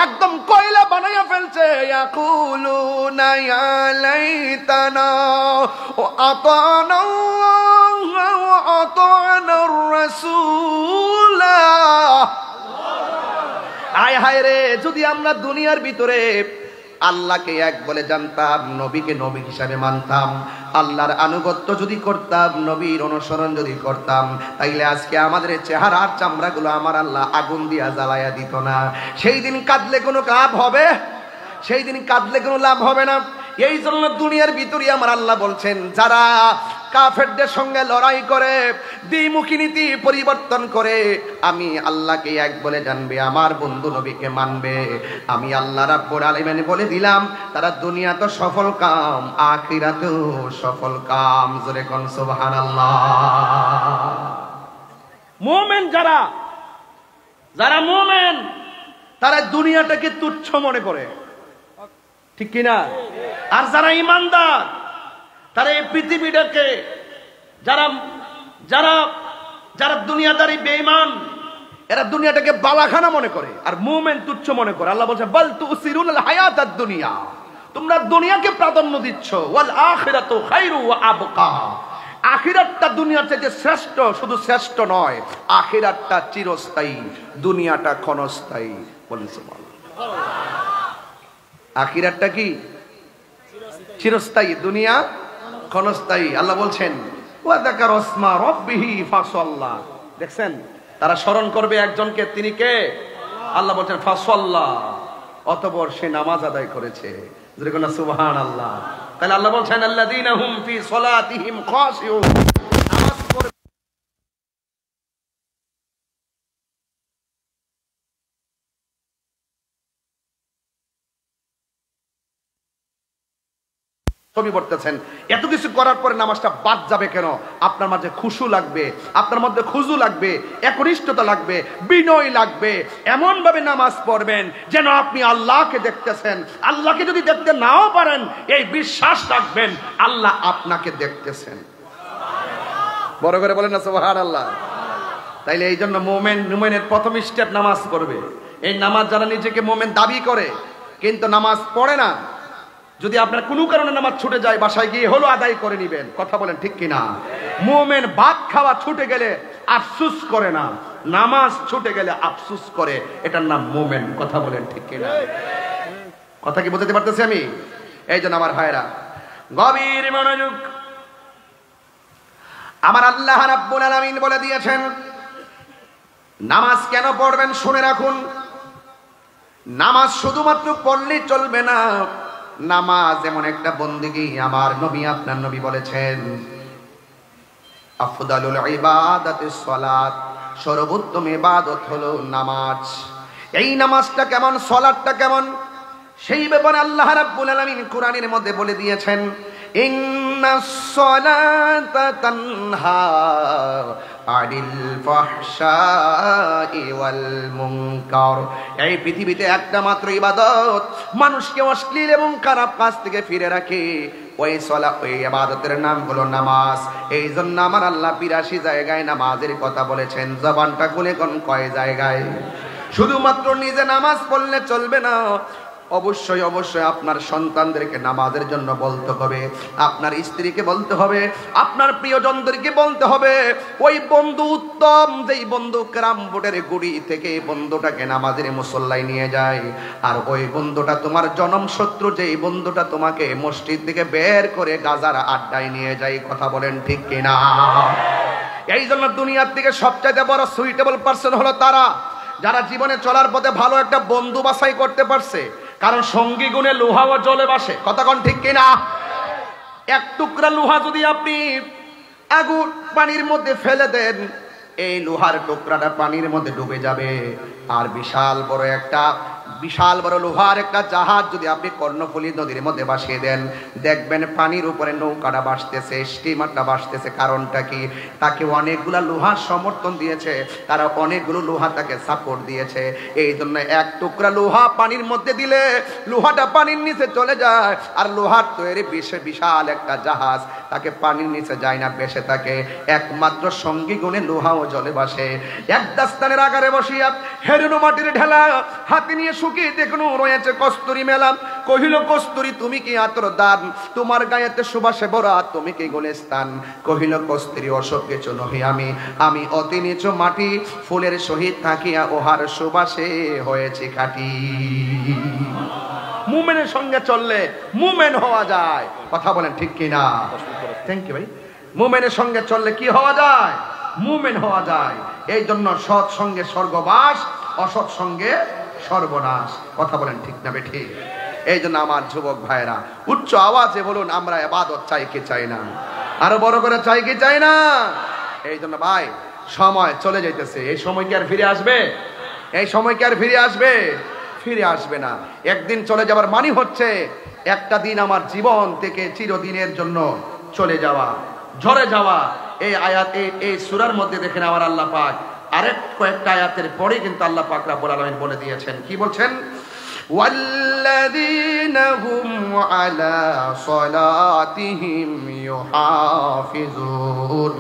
একদম কয়লা বানাইয়া ফেলছে। ইয়াকুলুনা ইয়া লাইতানা ওয়া আতানাল্লাহ ওয়া আতানার রাসূলা। আয় হায় রে, যদি আমরা দুনিয়ার ভিতরে আল্লাহকে এক বলে জানতাম, নবীকে নবী হিসাবে মানতাম, আল্লাহর আনুগত্য যদি করতাম, নবীর অনুসরণ যদি করতাম, তাইলে আজকে আমাদের চেহারার চামড়াগুলো আমার আল্লাহ আগুন দিয়া জ্বালাইয়া দিত না। সেই দিন কাঁদলে কোনো লাভ হবে? সেই দিন কাঁদলে কোনো লাভ হবে না। এই জন্য দুনিয়ার ভিতরে আমার আল্লাহ বলছেন, যারা কাফেরদের সঙ্গে লড়াই করে, দ্বিমুখী নীতি পরিবর্তন করে, আমি আল্লাহকে এক বলে জানবে, আমার বন্ধু নবীকে মানবে, আমি আল্লাহ রাব্বুল আলামিন বলে দিলাম, তারা দুনিয়া তো সফল কাম, আখিরাতেও সফল কাম। জোরে কোন সুবহানাল্লাহ। মুমিন যারা মুমিন, তারা দুনিয়াটাকে তুচ্ছ মনে করে, ঠিক কিনা? আর যারা ইমানদার, তারা এই পৃথিবীটাকে, যারা যারা যারা দুনিয়াদারি বেঈমান, এরা দুনিয়াটাকে বালাখানা মনে করে, আর মুমিন তুচ্ছ মনে করে। আল্লাহ বলছে, বাল তুসিরুনাল হায়াতাদ দুনিয়া, তোমরা দুনিয়াকে প্রাধান্য দিচ্ছ, ওয়াল আখিরাতু খায়রু ওয়া আবকা, আখিরাতটা দুনিয়ার চাইতে শ্রেষ্ঠ। শুধু শ্রেষ্ঠ নয়, আখিরাতটা চিরস্থায়ী, দুনিয়াটা ক্ষণস্থায়ী। বলেন সুবহানাল্লাহ। আখিরাতটা কি? চিরস্থায়ী, দুনিয়া ক্ষণস্থায়ী। আল্লাহ বলছেন, ওয়া যাকারা ইসমা রাব্বিহি ফাসাল্লা। দেখছেন, তারা স্মরণ করবে একজনকে, তিনি কে? আল্লাহ বলছেন ফাসাল্লা, অতঃপর সে নামাজ আদায় করেছে। যদি কোন সুবহানাল্লাহ। তাহলে আল্লাহ বলছেন, আল্লাযীনা হুম ফি সলাতিহিম খাশিউন, নামাজ পড়ে ছবি পড়তেছেন। এত কিছু করার পরে নামাজটা বাদ যাবে কেন? আপনার মাঝে খুশু লাগবে, আপনার মধ্যে খুজু লাগবে, একনিষ্ঠতা লাগবে, বিনয় লাগবে। এমন ভাবে নামাজ পড়বেন যেন আপনি আল্লাহকে দেখতেছেন। আল্লাহকে যদি দেখতে নাও পারেন, এই বিশ্বাস রাখবেন আল্লাহ আপনাকে দেখতেছেন। বড় করে বলেন না সুবহানাল্লাহ। তাইলে এই জন্য মুমিনের প্রথম স্টেপ নামাজ পড়বে। এই নামাজ যারা নিজেকে মুমিন দাবি করে কিন্তু নামাজ পড়ে না, যদি আপনার কোনো কারণে নামাজ ছুটে যায়, বাসায় গিয়ে হলো আদায় করে নেবেন। কথা বলেন ঠিক কিনা? মুমিন ভাত খাওয়া ছুটে গেলে আফসোস করে না, নামাজ ছুটে গেলে আফসোস করে, এটার নাম মুমিন। কথা বলেন ঠিক কিনা? কথা কি বুঝতে পারতেছি আমি? এই জন্য আমার ভাইরা গভীর মনোযোগ, আমার আল্লাহ রাব্বুল আলামিন বলে দিয়েছেন নামাজ কেন পড়বেন শুনে রাখুন। নামাজ শুধুমাত্র পড়লেই চলবে না, নামাজ এমন একটা বন্দেগী, আমার নবী আপনার নবী বলেছেন আফদালুল ইবাদাতিস সালাত, সর্বোত্তম ইবাদত হলো নামাজ। এই নামাজটা কেমন, সালাতটা কেমন, সেই ব্যাপারে আল্লাহ রাব্বুল আলামিন কোরআনের মধ্যে বলে দিয়েছেন ইন্নাস সালাতা তানহা আনিল ফাহশাই ওয়াল মুনকার। এই পৃথিবীতে একটা মাত্র ইবাদত মানুষকে অশ্লীল এবং খারাপ কাজ থেকে ফিরে রাখে, ওই সালাত, ওই ইবাদতের নাম হলো নামাজ। এই জন্য আমার আল্লাহ ৮২ জায়গায় নামাজের কথা বলেছেন। জবানটা খুলে কোন কয় জায়গায়? শুধুমাত্র নিজে নামাজ পড়লে চলবে না, অবশ্যই অবশ্যই আপনার সন্তানদেরকে নামাজের জন্য বলতে হবে, আপনার স্ত্রীকে বলতে হবে, আপনার প্রিয়জনদেরকে বলতে হবে। ওই বন্ধু উত্তম, যেই বন্ধু ক্যারাম বোর্ডের গুড়ি থেকে বন্ধুটাকে নামাজের মুসল্লায় নিয়ে যায়, আর ওই বন্ধুটা তোমার জনম শত্রু, যেই বন্ধুটা তোমাকে মসজিদ থেকে বের করে গাজার আড্ডায় নিয়ে যায়। কথা বলেন ঠিক কিনা? এই জন্য দুনিয়ার থেকে সবচাইতে বড় সুইটেবল পারসন হলো তারা যারা জীবনে চলার পথে ভালো একটা বন্ধু বাছাই করতে পারছে, কারণ সঙ্গী গুণে লোহাও জলে বাসে। কথা কোন ঠিক কিনা? এক টুকরা লোহা যদি আপনি আগুন পানির মধ্যে ফেলে দেন, এই লোহার টুকরাটা পানির মধ্যে ডুবে যাবে। আর বিশাল বড় লোহার একটা জাহাজ যদি আপনি কর্ণফুলী নদীর মধ্যে ভাসিয়ে দেন, দেখবেন পানির উপরে নৌকাটা ভাসতেছে, স্টিমারটা ভাসতেছে। কারণটা কি? তাকে অনেকগুলা লোহার সমর্থন দিয়েছে, তারা অনেকগুলো লোহা তাকে সাপোর্ট দিয়েছে। এই জন্য এক টুকরা লোহা পানির মধ্যে দিলে লোহাটা পানির নিচে চলে যায়, আর লোহার তৈরি বিশাল একটা জাহাজ তাকে পানির নিচে যায় না, বেসে থাকে। একমাত্র সঙ্গী গুণে লোহাও জলে ভাসে। এক দাস্তানের আকারে বসিয়া হেরুনো মাটির ঢেলা হাতে নিয়ে শুকিয়ে দেখুন রয়েছে কস্তুরী মেলা। কহিল কস্তুরী তুমি কি আতর দান, তোমার গায়েতে সুবাসে ভরা, তুমি কি গুলিস্তান। কহিল কস্তুরী অসব কিছু নহি আমি অতি নিচু মাটি, ফুলের সহিত থাকিয়া ওহার সুবাসে হয়েছে খাঁটি। মুমিনের সঙ্গে চললে মুমিন হওয়া যায়। কথা বলেন ঠিক কিনা? থ্যাংক ইউ ভাই। মুমিনের সঙ্গে চললে কি হওয়া যায়? মুমিন হওয়া যায়। এই জন্য সৎ সঙ্গে স্বর্গবাস, অসৎ সঙ্গে সর্বনাশ। কথা বলেন ঠিক না বেঠিক? এই জন্য আমার যুবক ভাইরা উচ্চ আওয়াজে বলুন, আমরা ইবাদত চাই কি চাই না? আরো বড় করে চাই কি চাই না? এই জন্য ভাই সময় চলে যাইতেছে, এই সময় কি আর ফিরে আসবে? এই সময় কি আর ফিরে আসবে? ফিরে আসবে না। একদিন চলে যাবার মানে হচ্ছে একটা দিন আমার জীবন থেকে চিরদিনের জন্য চলে যাওয়া, ঝরে যাওয়া। এই আয়াত, এই সূরার মধ্যে দেখেন আমার আল্লাহ পাক আরেক কয়েকটা আয়াতের পরে কিন্তু আল্লাহ পাক রব্বুল আলামিন বলে দিয়েছেন। কি বলছেন? ওয়াল্লাযীনা হুম আলা সালাতিহিম ইউহাফিজুন।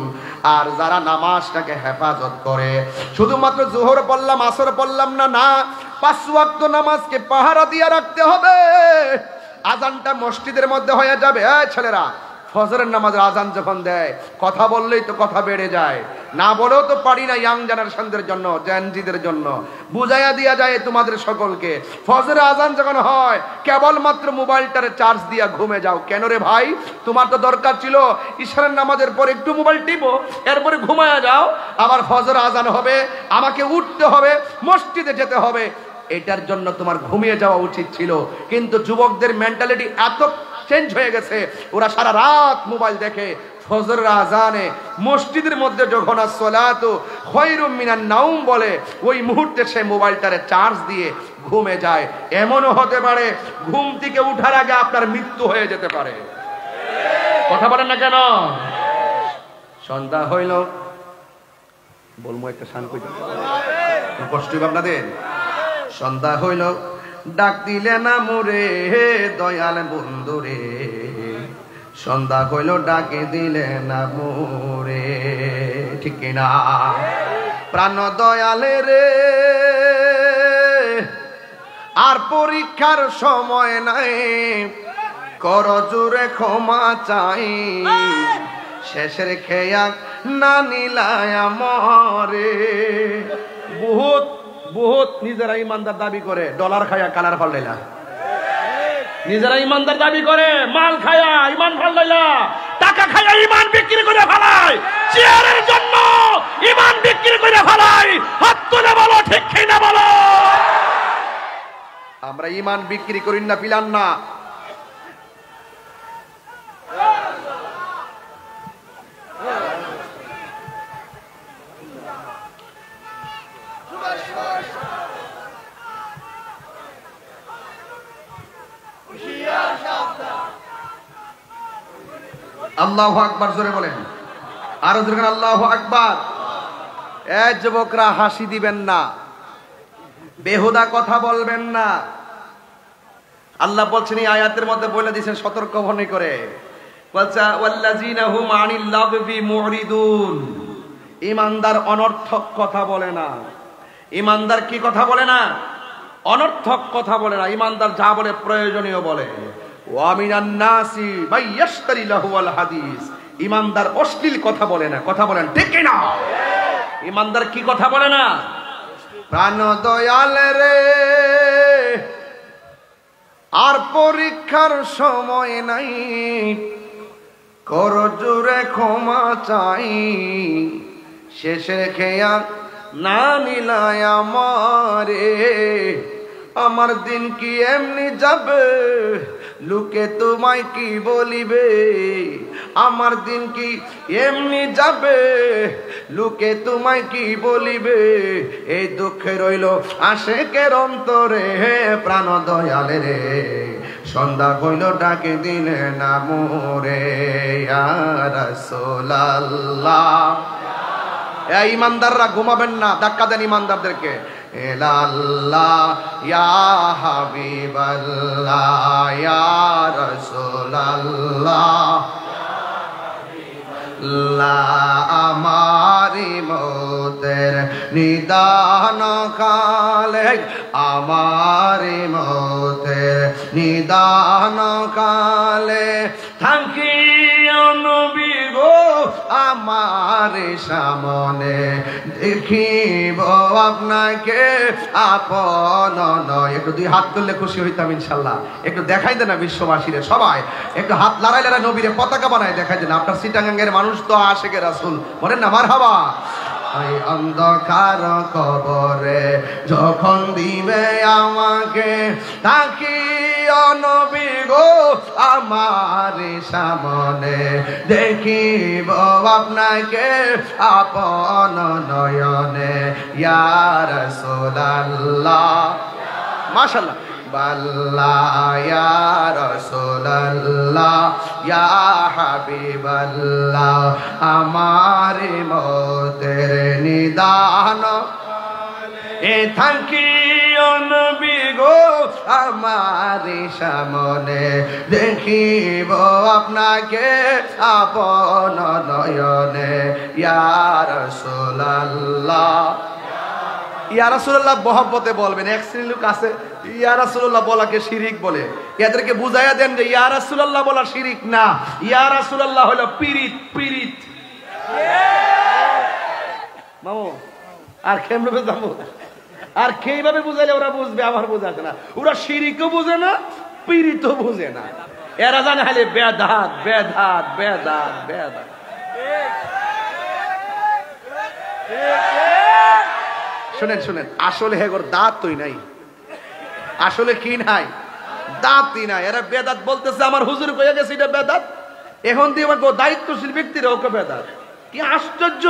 আর যারা নামাজটাকে হেফাজত করে, শুধুমাত্র যোহর পড়লাম আসর পড়লাম না, না, 5 ওয়াক্ত নামাজকে পাহারা দিয়ে রাখতে হবে। আজানটা মসজিদের মধ্যে হয়ে যাবে। এই ছেলেরা, ফজরের নামাজের আজান যখন দেয়, কথা বললেই তো কথা বেড়ে যায়, না বলেও তো পারি না। ইয়াং জেনারেশনদের জন্য, জেনজিদের জন্য বুঝাইয়া দিয়া যায় তোমাদের সকলকে, ফজরের আজান যখন হয় কেবলমাত্র মোবাইলটারে চার্জ দিয়া ঘুমে যাও। কেন রে ভাই? তোমার তো দরকার ছিল ইশারের নামাজের পর একটু মোবাইল টিপো, এরপরে ঘুমায়া যাও। আবার ফজর আজান হবে, আমাকে উঠতে হবে, মসজিদে যেতে হবে, এটার জন্য তোমার ঘুমিয়ে যাওয়া উচিত ছিল। কিন্তু যুবকদের মেন্টালিটি এত চেঞ্জ হয়ে গেছে, ওরা সারা রাত মোবাইল দেখে, ফজরের আজানে মসজিদের মধ্যে যখন আসসালাতু খায়রুম মিনান নাওম বলে, ওই মুহূর্তে সে মোবাইলটারে চার্জ দিয়ে ঘুমে যায়। এমনও হতে পারে ঘুম থেকে উঠার আগে আপনার মৃত্যু হয়ে যেতে পারে। কথা বলেন না কেন? সন্ধ্যা হইল, বলবো একটা শান কই, কষ্ট হবে আপনাদের। সন্ধ্যা হইল, ডাক দিলে না মোরে দয়াল বন্ধু রে, সন্ধ্যা হইল ডাকে দিলে না মোরে। ঠিক কিনা? প্রাণ দয়ালে রে, আর পরীক্ষার সময় নাই, কর জোরে ক্ষমা চাই, শেষের খেয়া না নিলায় মরে। বহুত বহুত নিজেরা ইমানদার দাবি করে, ডলার খায়া কালার ফাল্লাইলা। নিজেরা ইমানদার দাবি করে, মাল খায়া ইমান ফাল্লাইলা, টাকা খায়া ইমান বিক্রি করে ফেলায়, চেয়ারের জন্য ইমান বিক্রি করে ফেলায়। হাত তুলে বলো ঠিক কিনা বলো। আমরা ইমান বিক্রি করি না, পিলান না। আল্লাহু আকবার জোরে বলেন, আরো জোরে আল্লাহু আকবার। যুবকরা হাসি দিবেন না, বেহুদা কথা বলবেন না। আল্লাহ বলছেন এই আয়াতের মধ্যে বলে দিয়েছেন সতর্ক মনে করে, বলছে ওয়াল্লাযিনা হুম আনিল লাগবি মুরিদুন। ঈমানদার অনর্থক কথা বলে না। ঈমানদার কি কথা বলে না? অনর্থক কথা বলে না। ঈমানদার যা বলে প্রয়োজনীয় বলে। ওয়া মিনান নাসি মাইয়াশতারি লাহুল হাদিস। ঈমানদার অশ্লীল কথা বলে না। কথা বলেন ঠিক কি না? ঈমানদার কি কথা বলে না? প্রাণ দয়াল রে, আর পরীক্ষার সময় নাই, কর জোরে ক্ষমা চাই, শেষে খেয়া না নিলায় আমারে। আমার দিন কি এমনি যাবে, লোকে তোমায় কি বলিবে? আমার দিন কি এমনি যাবে, লোকে তোমায় কি বলিবে? এই দুঃখে রইল আশেকের অন্তরে, প্রাণ দয়ালে রে, সন্ধ্যা হইল ডাকে দিনে না মোরে। ইয়া রাসূলুল্লাহ। ঈমানদাররা ঘুমাবেন না, ধাক্কা দেন ঈমানদারদেরকে। ইল্লাল্লাহ ইয়া হাবিবাল্লাহ ইয়া রাসূলুল্লাহ লা আমারি মওতের নিদান কালে, আমারি মওতের নিদান কালে, থাকিও নবী গো আমার সামনে, দেখিব আপনাকে আপন নয়। একটু দুই হাত তুললে খুশি হইতাম ইনশাল্লাহ। একটু দেখাই দেন না বিশ্ববাসীরে, সবাই একটু হাত লড়াই লড়াই নবীরে পতাকা বানায় দেখাই দেন। আপনার চিটাগাঙ্গের মানুষ তো আশেকে রাসূল, বলেন না মারহাবা। এই অন্ধকার কবরে যখন দিবে আমাকে, তাকিও নবী গো আমার সামনে, দেখিব আপনাকে আপন নয়নে। ইয়া রাসূলুল্লাহ। মাশাআল্লাহ। বাল্লাহ ইয়া রাসূলুল্লাহ ইয়া হাবিবাল্লাহ, আমার মওতের নিদান এ থাকিও নবী গো আমার সামনে, দেখিব আপনাকে আপন নয়নে। ইয়া রাসূলুল্লাহ। ইয়া রাসূলুল্লাহ মহব্বতে বলবেন। এক শ্রেণীর লোক আছে ইয়া রাসূলুল্লাহ বলাকে শিরিক বলে। এদেরকে বুঝাইয়া দেন যে ইয়া রাসূলুল্লাহ বলা শিরিক না, ইয়া রাসূলুল্লাহ হলো পীরিত। পীরিত মামু আর কেমনে যাবো, আর কিভাবে বুঝাইলে ওরা বুঝবে? আমার বোঝাছে না। ওরা শিরিকও বুঝে না, পীরিতও বুঝে না। এরা জানে খালি বেদাত বেদাত বেদাত বেদাত। শুনেন শুনেন, আসলে হেগর দাঁতই নাই। আসলে কি নাই? দাঁতই নাই। এরা বেদাত বলতেছে, আমার হুজুর কইয়া গেছে এটা বেদাত। এখন দিয়ে দায়িত্বশীল ব্যক্তিরা ওকে বেদাত। কি আশ্চর্য!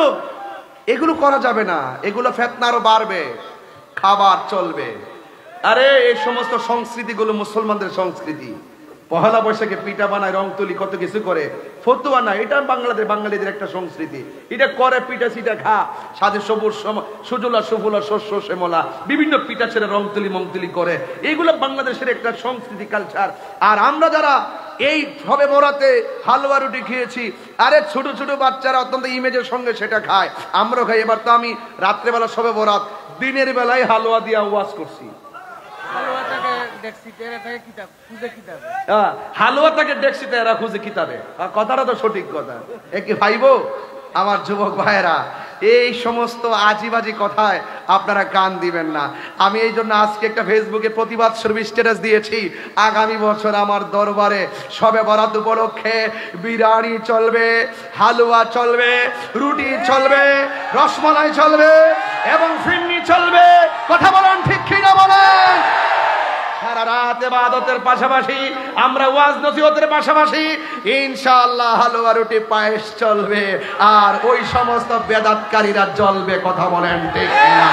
এগুলো করা যাবে না। এগুলো ফিতনা আরো বাড়বে, খাবার চলবে। আরে এই সমস্ত সংস্কৃতিগুলো মুসলমানদের সংস্কৃতি। পহেলা বৈশাখে পিঠা বানায়, রং তুলি, কত কিছু করে, ফতুয়া না। এটা বাঙালিদের একটা সংস্কৃতি। এটা করে, পিঠা সিঠা খা, সাথে সবুজ সুজলা সুফলা শস্য শ্যামলা বিভিন্ন পিঠা ছেড়ে রং তুলি মংতুলি করে। এইগুলো বাংলাদেশের একটা সংস্কৃতি, কালচার। আর আমরা যারা এই সবে বরাতে হালুয়া রুটি খেয়েছি, আরে ছোট ছোট বাচ্চারা অত্যন্ত ইমেজের সঙ্গে সেটা খায়, আমরাও খাই। এবার তো আমি রাত্রেবেলা সবে বরাত, দিনের বেলায় হালুয়া দিয়া ওয়াজ করছি। হালুয়া থাকে ডেক্সিতে, এরা খুঁজে কিতাবে। কথাটা তো সঠিক কথা। একে ভাইবো আমার যুবক ভাইয়েরা, এই সমস্ত আজিবাজি কথায় আপনারা কান দিবেন না। আমি এই জন্য আজকে একটা ফেসবুকে প্রতিবাদ স্বরূপ স্ট্যাটাস দিয়েছি, আগামী বছর আমার দরবারে শবে বরাত উপলক্ষে বিরিয়ানি চলবে, হালুয়া চলবে, রুটি চলবে, রসমালাই চলবে এবং ফিরনি চলবে। কথা বলেন ঠিক কিনা বলেন? সারা রাত ইবাদতের পাশাপাশি, আমরা ওয়াজ নসিহতের পাশাপাশি ইনশাআল্লাহ হালুয়া রুটি পায়েস চলবে, আর ওই সমস্ত বেদাতকারীরা জ্বলবে। কথা বলেন ঠিক কিনা?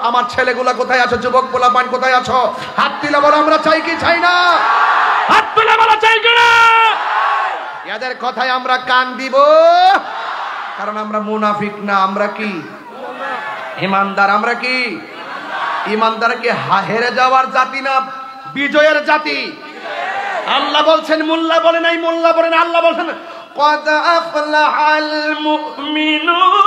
আমার ছেলেগুলা কোথায় আছো? যুবক পোলাপান কোথায় আছো? হাত তুলে বলো আমরা চাই কি চাই না? হাত তুলে বলো চাই কি না? এদের কথায় আমরা কান দিব, কারণ আমরা মুনাফিক না। আমরা কি ইমানদার? আমরা কি ইমানদার? কি হেরে যাওয়ার জাতি না, বিজয়ের জাতি। আল্লাহ বলছেন, মোল্লা বলে নাই, মোল্লা বলে না, আল্লাহ বলছেন قد أفلح المؤمنون।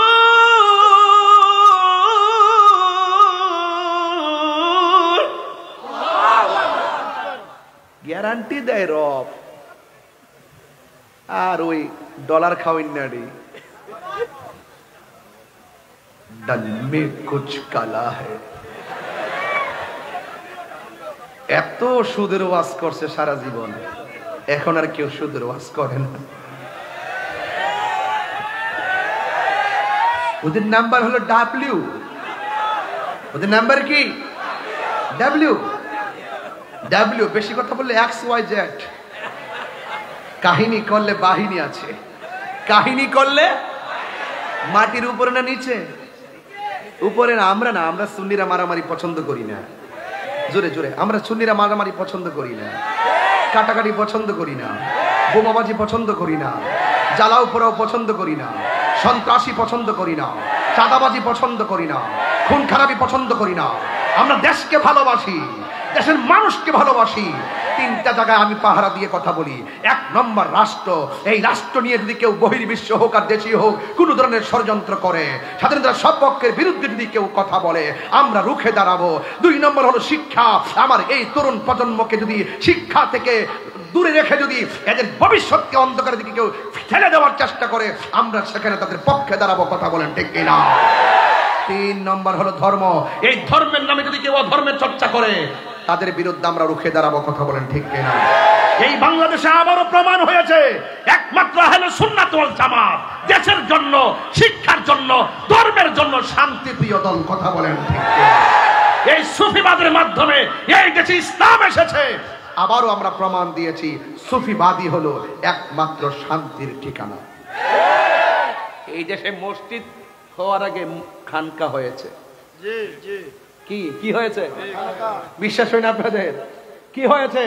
গ্যারান্টি দেয় রব। আর ওই ডলার খাওয়াই নাড়ি डन में कुछ काला है। এত সুদের ওয়াজ করছে সারা জীবন, এখন আর কেউ সুদের ওয়াজ করে না। ওদের নাম্বার হলো ডাব্লিউ। ওদের নাম্বার কি? ডাব্লিউ। ডাব্লিউ বেশি কথা বললে XYZ। কাহিনী করলে বাহিনী আছে। কাহিনী করলে মাটির উপরে না নিচে? উপরে না। আমরা না, আমরা সুন্নিরা মারামারি পছন্দ করি না। জোরে জোরে, আমরা সুন্নিরা মারামারি পছন্দ করি না, কাটাকাটি পছন্দ করি না, বোমাবাজি পছন্দ করি না, জ্বালাও পোড়াও পছন্দ করি না, সন্ত্রাসী পছন্দ করি না, চাঁদাবাজি পছন্দ করি না, খুন খারাপি পছন্দ করি না। আমরা দেশকে ভালোবাসি, দেশের মানুষকে ভালোবাসি। তিনটা জায়গায় আমি পাহারা দিয়ে কথা বলি। এক নম্বর রাষ্ট্র। এই রাষ্ট্র নিয়ে যদি কেউ বহির্বিশ্ব হোক আর দেশীয় হোক কোন ধরনের ষড়যন্ত্র করে, স্বাধীনতার সপক্ষের বিরুদ্ধে যদি কেউ কথা বলে, আমরা রুখে দাঁড়াবো। দুই নম্বর হলো শিক্ষা। আমার এই তরুণ প্রজন্মকে যদি শিক্ষা থেকে দূরে রেখে যদি এদের ভবিষ্যৎকে অন্ধকারের দিকে কেউ ঠেলে দেওয়ার চেষ্টা করে, আমরা সেখানে তাদের পক্ষে দাঁড়াবো। কথা বলেন ঠিক কিনা? তিন নম্বর হলো ধর্ম। এই ধর্মের নামে যদি কেউ অধর্মের চর্চা করে, তাদের বিরুদ্ধে আমরা রুখে দাঁড়াবো। কথা বলেন ঠিক কিনা? এই বাংলাদেশে আবারও প্রমাণ হয়েছে একমাত্র আহলে সুন্নাত ওয়াল জামাত দেশের জন্য, শিক্ষার জন্য, ধর্মের জন্য শান্তিপ্রিয় দল। কথা বলেন ঠিক কিনা? এই সুফিবাদের মাধ্যমে এই দেশে ইসলাম এসেছে। আবারও আমরা প্রমাণ দিয়েছি সুফিবাদী হলো একমাত্র শান্তির ঠিকানা। এই দেশে মসজিদ হওয়ার আগে খানকা হয়েছে। কি কি হয়েছে? বিশ্বাস হয় না আপনাদের? কি হয়েছে?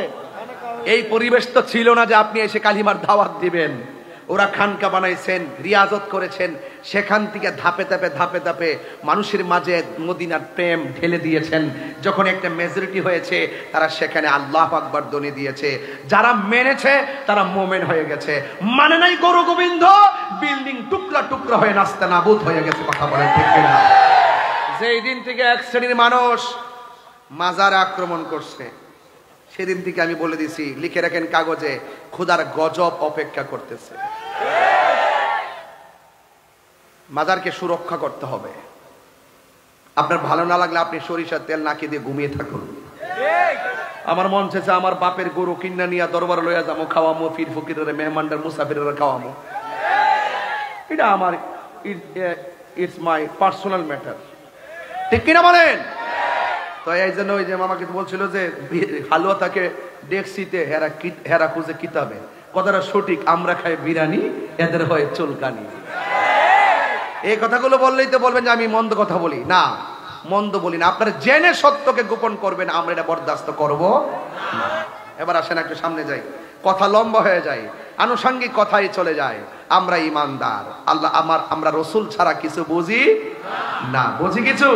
এই পরিবেশ তো ছিল না যে আপনি এসে কালিমার দাওয়াত দিবেন। ওরা খানকা বানাইছেন, রিয়াজত করেছেন, সেখান থেকে ধাপে ধাপে ধাপে ধাপে মানুষের মাঝে মদিনার প্রেম ঢেলে দিয়েছেন। যখন একটা মেজরিটি হয়েছে, তারা সেখানে আল্লাহু আকবার ধ্বনি দিয়েছে। যারা মেনেছে তারা মোমেন হয়ে গেছে, মানে নাই গরু গোবিন্দ, বিল্ডিং টুকরা টুকরা হয়ে নাস্তা নাবুদ হয়ে গেছে। কথা বলেন ঠিক কিনা? যেই দিন থেকে এক শ্রেণীর মানুষ মাজারে আক্রমণ করছে, সেদিন থেকে আমি বলে দিছি, লিখে রাখেন কাগজে, খোদার গজব অপেক্ষা করতেছে। মাজারকে সুরক্ষা করতে হবে। আপনার ভালো না লাগলে আপনি সরিষার তেল নাকি দিয়ে ঘুমিয়ে থাকুন। আমার মন চেয়েছে আমার বাপের গরু কিনা নিয়ে দরবার লইয়া যাবো, খাওয়ামো, ফির ফকিরের মেহমানদের মুসাফিরের খাওয়ামো। এটা আমার, ইটস মাই পার্সোনাল ম্যাটার। ঠিক কিনা বলেন? তো এই জন্য ওই যে মামাকে বলছিল যে হালুয়া তাকে ডেক্সিতে, হেরা খুঁজে কিতাবে। কথাটা সঠিক। আমরা খাই বিরিয়ানি, এদের হয় চুলকানি। এই কথাগুলো বললেই তো বলবেন যে আমি মন্দ কথা বলি। না, মন্দ বলি না। আপনারা জেনে সত্যকে গোপন করবেন, আমরা এটা বরদাস্ত করব না। এবার আসেন একটু সামনে যাই, কথা লম্বা হয়ে যায়, আনুষঙ্গিক কথাই চলে যায়। আমরা ইমানদার। আল্লাহ আমরা রসুল ছাড়া কিছু বুঝি না। বুঝি কিছু?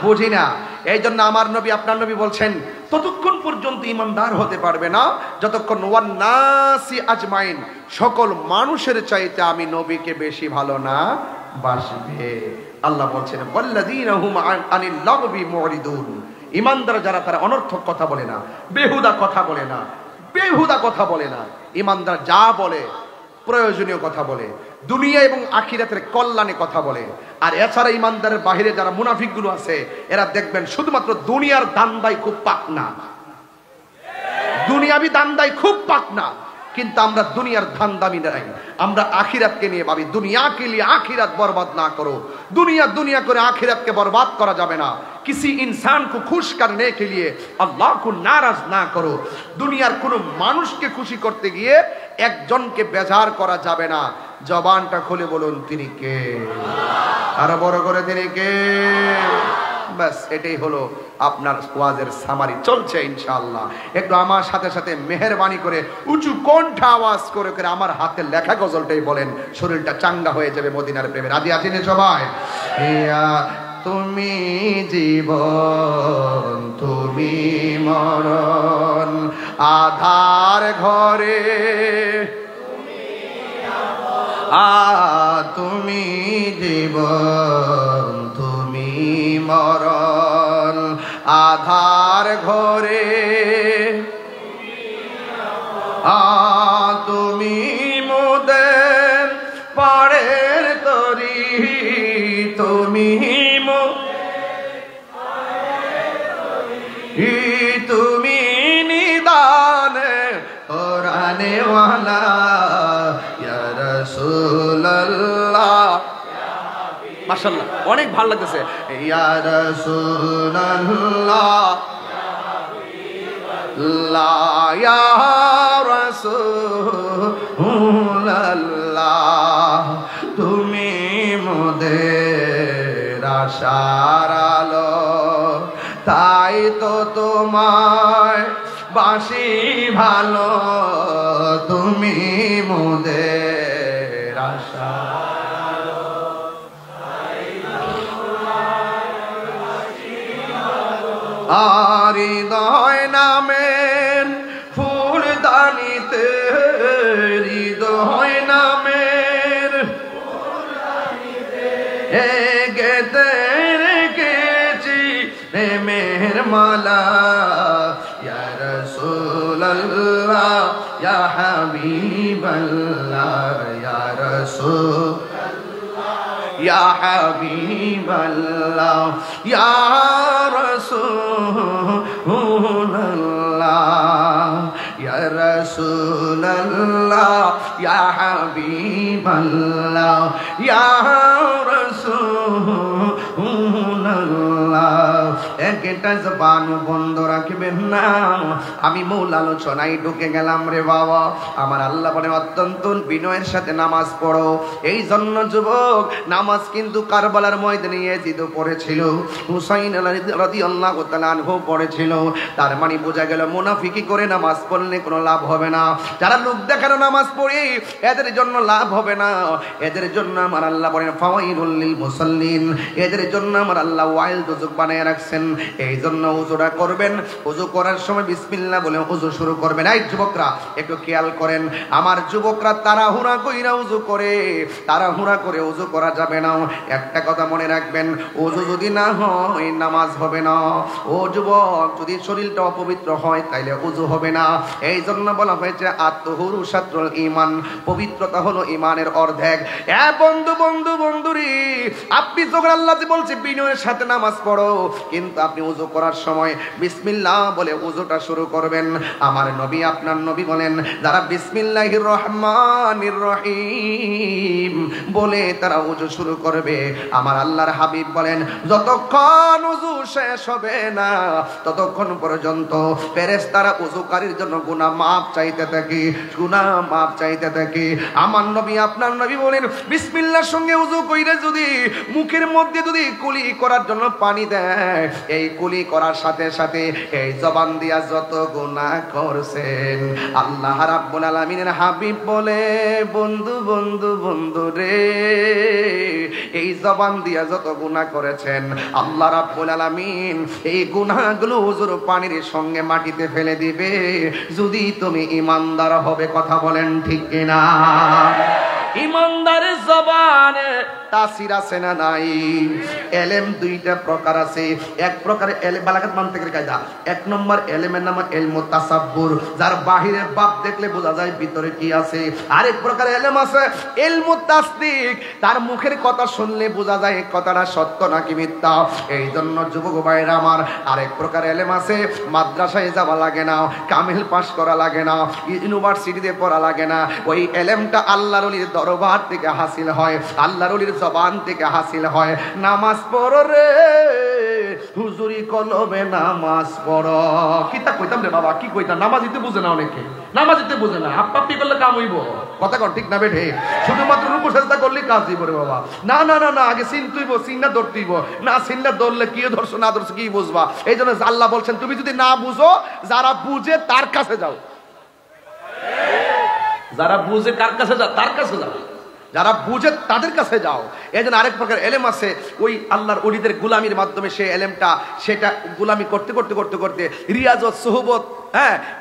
বুঝি না। এই জন্য আমার নবী, আপনার নবী বলছেন, ততক্ষণ পর্যন্ত ইমানদার হতে পারবে না যতক্ষণ ওয়ান নাসি আজমাইন, সকল মানুষের চাইতে আমি নবীকে বেশি ভালো না বাসবে। আল্লাহ বলছেন ওয়াল্লাযীনা হুম আনিল লাগবি মুরিদুন, ইমানদার যারা তারা অনর্থক কথা বলে না, বেহুদা কথা বলে না, বেহুদা কথা বলে না। ইমানদার যা বলে প্রয়োজনীয় কথা বলে, দুনিয়া এবং আখিরাতের কল্যাণে কথা বলে। আর এছাড়া ইমানদারের বাহিরে যারা মুনাফিকগুলো আছে, এরা দেখবেন শুধুমাত্র দুনিয়ার দান্দায় খুব পাকনা, দুনিয়াবি দান্দায় খুব পাকনা। কিন্তু আমরা দুনিয়ার ধান্দামি নাই, আমরা আখিরাতকে নিয়ে ভাবি। দুনিয়াকে লিয়ে আখিরাত বরবাদ না করো। দুনিয়া দুনিয়া করে আখিরাতকে বরবাদ করা যাবে না। किसी इंसान को खुश करने के लिए अल्लाह को नाराज ना करो। दुनियार কোনো মানুষকে খুশি করতে গিয়ে একজনকে বেজার করা যাবে না। জবানটা খুলে বলুন তিনি কে, আর বড় করে তিনি কে। বাস এটাই হলো আপনার ওয়াজের সামারি। চলছে ইনশাআল্লাহ। একটু আমার সাথে সাথে মেহেরবানি করে উঁচু কণ্ঠে আওয়াজ করে করে আমার হাতে লেখা গজলটাই বলেন, শরীরটা চাঙ্গা হয়ে যাবে মদিনার প্রেমে। রাজি আছেন সবাই? ইয়া তুমি জীবন, তুমি মরণ, আধার ঘরে তুমি জীবন, তুমি মরণ, আধার ঘরে তুমি মোদের পাড়ের তরি, তুমি তুমি নিদানে কোরআনে ওয়ালা ইয়া রাসূলুল্লাহ। মাশাআল্লাহ, অনেক ভালো লাগতেছে। ইয়া রাসূলুল্লাহ, লা ইয়া রাসূলুল্লাহ, তুমি মোদের আশার আলো, তাই তো তোমায় বাসি ভালো, তুমি মোদের আশা। আর হৃদয় নামের ফুলদানিতে, হৃদয় নামের গেতে রেখেছি প্রেমের মালা, ইয়া রাসূলুল্লাহ, ইয়া হাবিবাল্লাহ, ইয়া রাসূলুল্লাহ, ইয়া হাবিবাল্লাহ, ইয়া রাসূলুল্লাহ, ইয়া রাসূলুল্লাহ, ইয়া হাবিবাল্লাহ, ইয়া রাসূলুল্লাহ। একটা জবান বন্ধ রাখবেন না। আমি মূল আলোচনায় ঢুকে গেলাম রে বাবা। আমার আল্লাহ বলে অত্যন্ত বিনয়ের সাথে নামাজ পড়ো। এই জন্য যুবক, নামাজ কিন্তু কারবালার ময়দানে ইয়াজিদ পড়েছিল, হুসাইন রাদিয়াল্লাহু তাআলা আনহু পড়েছিল। তার মানে বোঝা গেল মুনাফিকি করে নামাজ পড়লে কোনো লাভ হবে না। যারা লোক দেখানো নামাজ পড়ে এদের জন্য লাভ হবে না। এদের জন্য আমার আল্লাহ বলেন ফাওয়াইলুল লিল মুসাল্লিন, এদের জন্য আমার আল্লাহ ওয়াইল দুজক বানায় রাখছেন। এই জন্য ওযুটা করবেন, ওযু করার সময় বিসমিল্লাহ বলে ওযু শুরু করবেন। এই যুবকরা একটু খেয়াল করেন, আমার যুবকরা তাড়াহুড়া কইরা ওযু করে, তাড়াহুড়া করে ওযু করা যাবে না। একটা কথা মনে রাখবেন, ওযু যদি না হয় নামাজ হবে না। ও যুবক, যদি শরীরটা অপবিত্র হয় তাইলে ওযু হবে না। এই জন্য বলা হয়েছে আত-তাহুরু শাত্রুল ঈমান, পবিত্রতা হলো ঈমানের অর্ধেক। এ বন্ধু বন্ধু বন্ধুরি, আপনি যখন আল্লাহ যে বলছে বিনয়ের সাথে নামাজ পড়ো, কিন্তু আপনি ওযু করার সময় বিসমিল্লাহ বলে ওযুটা শুরু করবেন। আমার নবী, আপনার নবী বলেন, যারা বিসমিল্লাহির রহমানির রহিম বলে তারা ওযু শুরু করবে, আমার আল্লাহর হাবিব বলেন যতক্ষণ ওযু শেষ হবে না ততক্ষণ পর্যন্ত ফেরেশতারা ওযুকারীর জন্য গুনাহ মাফ চাইতে থাকে, গুনাহ মাফ চাইতে থাকে। আমার নবী, আপনার নবী বলেন বিসমিল্লাহর সঙ্গে ওযু কইরে যদি মুখের মধ্যে যদি কুলি করার জন্য পানি দেয়, এই কুলি করার সাথে সাথে এই জবান দিয়া যত গুনাহ করছেন, আল্লাহ রাব্বুল আলামিনের হাবিব বলে বন্ধু বন্ধু বন্ধু রে, এই জবান দিয়া যত গুনাহ করেছেন আল্লাহ রাব্বুল আলামিন এই গুনাহগুলো ওযুর পানির সঙ্গে মাটিতে ফেলে দিবে, যদি তুমি ঈমানদার হবে। কথা বলেন ঠিক কিনা? ইমানদারের জবানে তাসির আছে না নাই? এলেম দুইটা প্রকার আছে। এক প্রকার এলেম বালাগাত মানতিকের কায়দা। এক নম্বর এলেমের নাম ইলমু তাসাব্বুর, যার বাহিরে বাপ দেখলে বোঝা যায় ভিতরে কি আছে। আরেক প্রকার এলেম আছে ইলমু তাসদিক, তার মুখের কথা শুনলে বোঝা যায় এই কথাটা সত্য নাকি মিথ্যা। এই জন্য যুবক ভাইরা আমার, আরেক প্রকার এলেম আছে মাদ্রাসায় যাওয়া লাগে না, কামিল পাস করা লাগে না, ইউনিভার্সিটিতে পড়া লাগে না। ওই এলেমটা আল্লাহর ওলির দরবার থেকে হাসিল হয়, আল্লাহর ওলির জবান থেকে হাসিল হয়। নামাজ পড়ো রে হুজুরি কলমে নামাজ পড়ো। কিতা কইতাম রে বাবা, কি কইতাম? নামাজিতে বুঝে না, অনেকে নামাজিতে বুঝে না। আপনি করলে কাম হইব, কথা কর ঠিক না বেঠে? শুধুমাত্র রূপ চেষ্টা করলে কাজ দিব রে বাবা। না না না না, আগে চিনতুইব, চিন্না ধরতেইব। না চিন্না ধরলে কি ধরছো না ধরছো কি বুঝবা? এই জন্য আল্লাহ বলছেন তুমি যদি না বুঝো, যারা বুঝে তার কাছে যাও। যারা বুঝে কার কাছে যাও? তার কাছে যাও। যারা বুঝে তাদের কাছে যাও। এই জন্য আরেক প্রকার এলেম আছে, ওই আল্লাহর ওলিদের গুলামির মাধ্যমে সে এলেমটা, সেটা গুলামি করতে করতে করতে করতে রিয়াজত সুহবত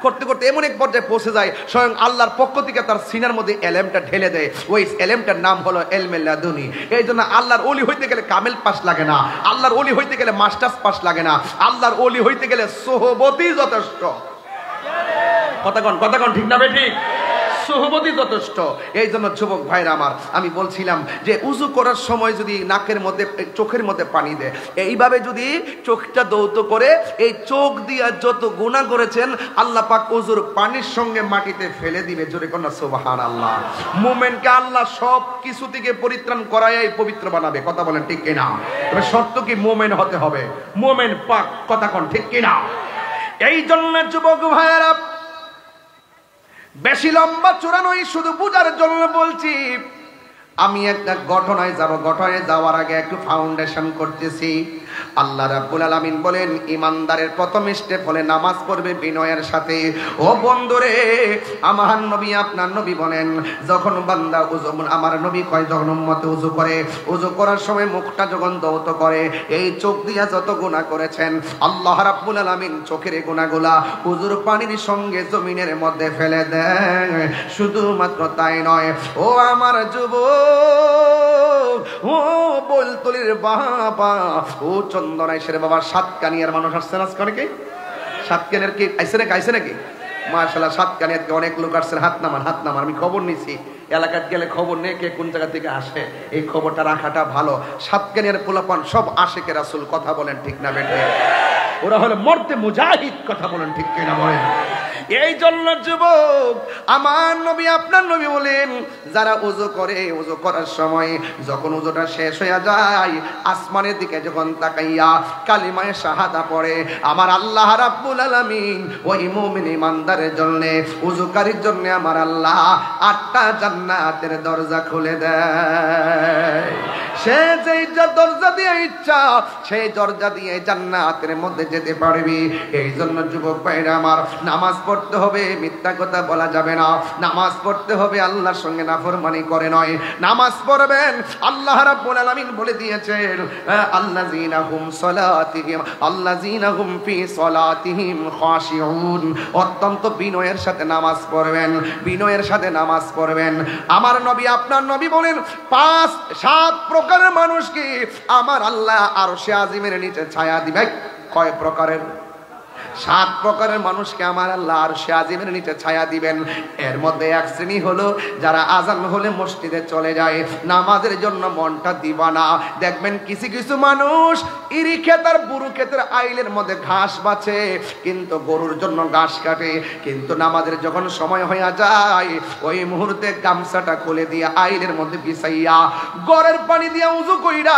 করতে করতে এমন এক পর্যায়ে পৌঁছে যায়, স্বয়ং আল্লাহর পক্ষ থেকে তার সিনার মধ্যে এলেমটা ঢেলে দেয়। ওই এলেমটার নাম হলো ইলমে লাদুনি। এই জন্য আল্লাহর ওলি হইতে গেলে কামেল পাস লাগে না, আল্লাহর ওলি হইতে গেলে মাস্টার্স পাস লাগে না, আল্লাহর ওলি হইতে গেলে সুহবতই যথেষ্ট। কথা কন ঠিক না ঠিক? সুহবতই যথেষ্ট। এই জন্য যুবক ভাইরা আমার, আমি বলছিলাম যে উজু করার সময় যদি নাকের মধ্যে চোখের মধ্যে পানি দেয়, এইভাবে যদি চোখটা দৌত করে এই চোখ দিয়া যত গুনাহ করেছেন আল্লাহ পাক উজুর পানির সঙ্গে মাটিতে ফেলে দিবে। জোরে কোন সুবহানাল্লাহ। মুমিনকে আল্লাহ সব কিছু থেকে পরিত্রাণ করায় পবিত্র বানাবে। কথা বলেন ঠিক কিনা? তবে শর্ত কি? মুমিন হতে হবে, মুমিন পাক। কথা কোন ঠিক কিনা? এই জন্য যুবক ভাইরা, বেশি লম্বা চূড়া নয়, শুধু বুঝার জন্য বলছি। আমি একটা ঘটনায় যাব, ঘটনায় যাওয়ার আগে একটু ফাউন্ডেশন করতেছি। আল্লাহ রাব্বুল আলামিন বলেন ইমানদারের প্রথম স্টেপ হলে নামাজ পড়বে বিনয়ের সাথে। ও বন্ধুরে, আমার নবী আপনার নবী বলেন যখন বান্দা ওযু, আমার নবী কয় যখন উম্মতে ওযু করে, ওযু করার সময় মুখটা যখন দৌত করে, এই চোখ দিয়া যত গুনাহ করেছেন আল্লাহ রাব্বুল আলামিন চোখের গুনাহগুলা ওযুর পানির সঙ্গে জমিনের মধ্যে ফেলে দেয়। শুধুমাত্র তাই নয়, ও আমার যুবক, ও বলতলির বাবা, ও চন্দনাইশের বাবা, সাতকানিয়ার মানুষ আসছেন আজকে অনেকে। সাতকানিয়ার কি আইসে নাকি? মাশাআল্লাহ, সাতকানিয়াতে অনেক লোক আসছেন। হাত নামান। আমি খবর নিছি, এলাকায় গেলে খবর নেই কে কোন জায়গা থেকে আসে, এই খবরটা রাখাটা ভালো। সাতকানিয়ার পোলাপান সব আশিকে রাসূল। কথা বলেন ঠিক না বেটে? ওরা হলো মর্দে মুজাহিদ। কথা বলেন ঠিক কিনা বলেন? এই জন্য যুবক, আমার নবী আপনার নবী বলেন যারা ওযু করে, ওযু করার সময় যখন ওযুটা শেষ হয়ে যায়, আসমানের দিকে যখন তাকাইয়া কালিমায়ে শাহাদা পড়ে, আমার আল্লাহ রাব্বুল আলামিন ওই মুমিন ইমানদারের জন্য, ওযুকারীর জন্য আমার আল্লাহ 8টা জান্নাতের দরজা খুলে দেয়। সে যেই দরজা দিয়ে ইচ্ছা সেই দরজা দিয়ে জান্নাতের মধ্যে যেতে পারবি। এই জন্য যুবক ভাইরা আমার, নামাজ পড়তে হবে, মিথ্যা কথা বলা যাবে না। নামাজ পড়তে হবে, আল্লাহর সঙ্গে নাফরমানি করে নয়। নামাজ পড়বেন, আল্লাহ রাব্বুল আলামিন বলে দিয়েছেন আল্লাযীনা হুম সালাতিহিম আল্লাযীনা হুম ফি সালাতিহিম খাশিউন। অত্যন্ত বিনয়ের সাথে নামাজ পড়বেন, বিনয়ের সাথে নামাজ পড়বেন। আমার নবী আপনার নবী বলেন 5-7 প্রকারের মানুষকে আমার আল্লাহ আরশে আজিমের নিচে ছায়া দিবে। কয় প্রকারের? 7 প্রকারের মানুষকে আমার আল্লাহ আরশে আজিমের নিচে ছায়া দিবেন। এর মধ্যে এক শ্রেণী হলো যারা আজান হলে মসজিদে চলে যায়, নামাজের জন্য মনটা দিবানা। দেখবেন কিছু কিছু মানুষ ইরি ক্ষেত আর বুরু ক্ষেতের আইলের মধ্যে ঘাস বাছে, কিন্তু গরুর জন্য ঘাস কাটে, কিন্তু নামাজের যখন সময় হয়ে যায় ওই মুহূর্তে গামছাটা খুলে দিয়ে আইলের মধ্যে বিছাইয়া গড়ের পানি দিয়ে উযু কইরা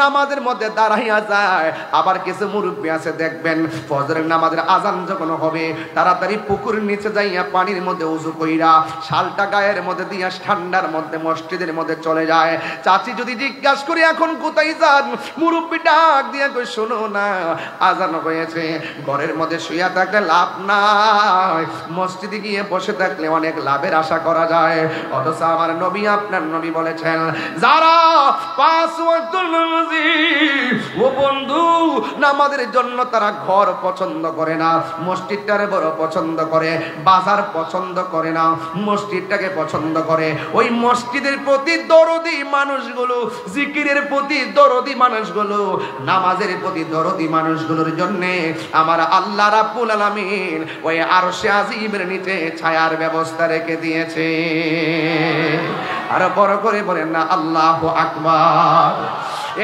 নামাজের মধ্যে দাঁড়াইয়া যায়। আবার কিছু মুরব্বি আছে দেখবেন ফজরের নামাজের আজান যখন হবে তাড়াতাড়ি পুকুরের নিচে যাইয়া পানির মধ্যে উযু কইরা শালটা গায়ের মধ্যে দিয়া ঠান্ডার মধ্যে মসজিদের মধ্যে চলে যায়। চাচি যদি জিজ্ঞাসা করি এখন কোথায় যান, মুরব্বি ডাক দিয়া কই শোনো না, আজান হয়েছে। ঘরের মধ্যে শুইয়া থাকলে লাভ নাই, মসজিদে গিয়ে বসে থাকলে অনেক লাভের আশা করা যায়। অথচ আমার নবী আপনার নবী বলেছেন যারা 5 ওয়াক্ত নামাজি, ও বন্ধু, নামাজের জন্য তারা ঘর পছন্দ করে করে না, মসজিদটারে বড় পছন্দ করে, বাজার পছন্দ করে না, মসজিদটাকে পছন্দ করে। ওই মসজিদের প্রতি দরদি মানুষগুলো, জিকিরের প্রতি দরদি মানুষগুলো, নামাজের প্রতি দরদি মানুষগুলোর জন্য আমার আল্লাহ রাব্বুল আলামিন ওই আরশে আজিমের নিচে ছায়ার ব্যবস্থা রেখে দিয়েছে। আর বড় করে বলেন না আল্লাহু আকবার।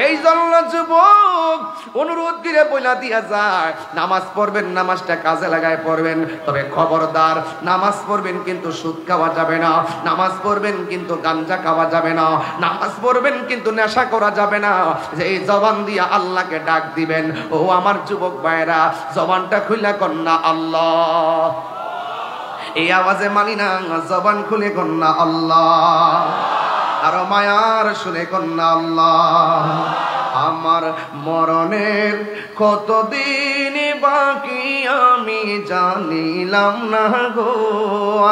এই জন্য যুবক অনুরোধ করে বইলা দিয়া যায়, নামাজ পড়বেন, নামাজটা কাজে লাগায় পড়বেন, তবে খবরদার নামাজ পড়বেন কিন্তু সুদ খাওয়া যাবে না, নামাজ পড়বেন কিন্তু গাঞ্জা খাওয়া যাবে না, নামাজ পড়বেন কিন্তু নেশা করা যাবে না। যে এই জবান দিয়া আল্লাহকে ডাক দিবেন, ও আমার যুবক ভাইরা জবানটা খুলে কন্যা আল্লাহ, এই আওয়াজে মানি না, জবান খুলে কন্যা আল্লাহ, আর মায়ার শুনে কন্যা আল্লাহ। আমার মরণের কতদিন বাকি আমি জানিলাম না গো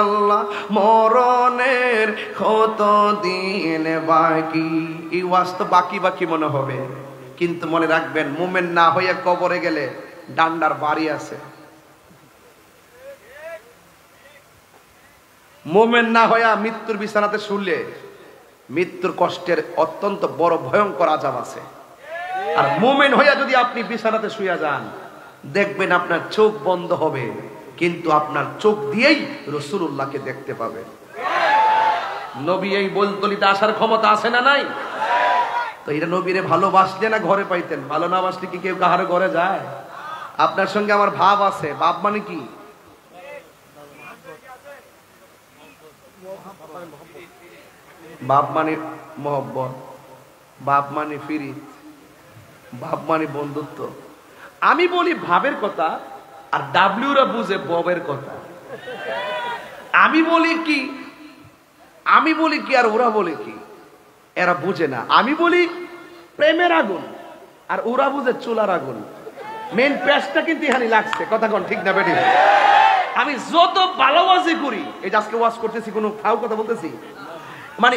আল্লাহ, মরণের কতদিন বাকি। এই ওয়াজ তো বাকি বাকি মনে হবে, কিন্তু মনে রাখবেন মুমিন না হয়ে কবরে গেলে ডান্ডার বাড়ি আছে। মুমিন না হয়ে মৃত্যুর বিছানাতে শুলে মৃত্যুর কষ্টের অত্যন্ত বড় ভয়ঙ্কর আযাব আছে। আর মুমিন হইয়া যদি আপনি বিছানাতে শুয়ে যান, দেখবেন আপনার চোখ বন্ধ হবে, কিন্তু আপনার চোখ দিয়েই রাসূলুল্লাহকে দেখতে পাবেন। নবী এই বলতলিতে আসার ক্ষমতা আছে না নাই? তো এটা নবীরে ভালোবাসলে না ঘরে পাইতেন? ভালো না বাসলে কি কেউ কাহার ঘরে যায়? আপনার সঙ্গে আমার ভাব আছে। ভাব মানে কি? বাপ মানে মহব্বত, বাপ মানে ফিরিত, বাপ মানে বন্ধুত্ব। আমি বলি ভাবের কথা, আর ডাব্লিউরা বুঝে ববের কথা। আমি বলি কি আর ওরা বলে কি, এরা বুঝে না। আমি বলি প্রেমের আগুন, আর ওরা বুঝে চুলার আগুন। মেন প্যাচটা কিন্তু এখানে লাগছে, কথা কোন ঠিক না বেটি? আমি যত ভালোবাসি করি, এই যে আজকে ওয়াজ করতেছি, কোনো ফাও কথা বলতেছি, মানে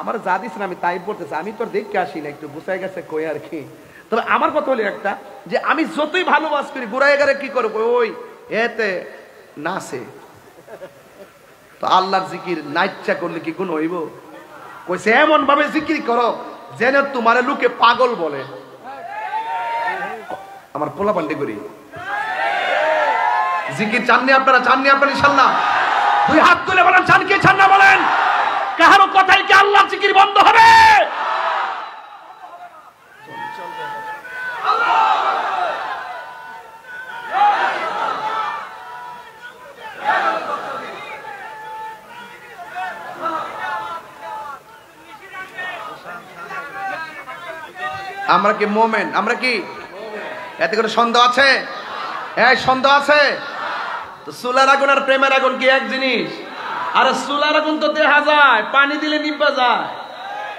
আমার যা দিচ্ছেন আমি তাই পড়তেছি, আমি তো দেখতে আসি না, একটু গুছাই গেছে কই আর কি। তবে আমার কথা হলো একটা, যে আমি যতই ভালোবাস করি, গুড়াই গারে কি করবো, ওই এতে নাচে। তো আল্লাহর জিকির নাইচ্ছা করলে কি কোন হইব? কইছে এমন ভাবে জিকির করো যেন তোমার লোকে পাগল বলে। আমার পোলা পান্ডে করি জিকির চাননি আপনারা? চাননি আপনারা? ইনশাআল্লাহ দুই হাত তুলে বলেন চান কি চান না বলেন। কারো কথাই কি আল্লাহর জিকির বন্ধ হবে? আমরা কি মোমেন? আমরা কি এতে কোনো সন্দেহ আছে? এই সন্দেহ আছে? তো চুলার আগুন আর প্রেমের আগুন কি এক জিনিস? আর চুলার আগুন তো দেখা যায়, পানি দিলে নিভা যায়।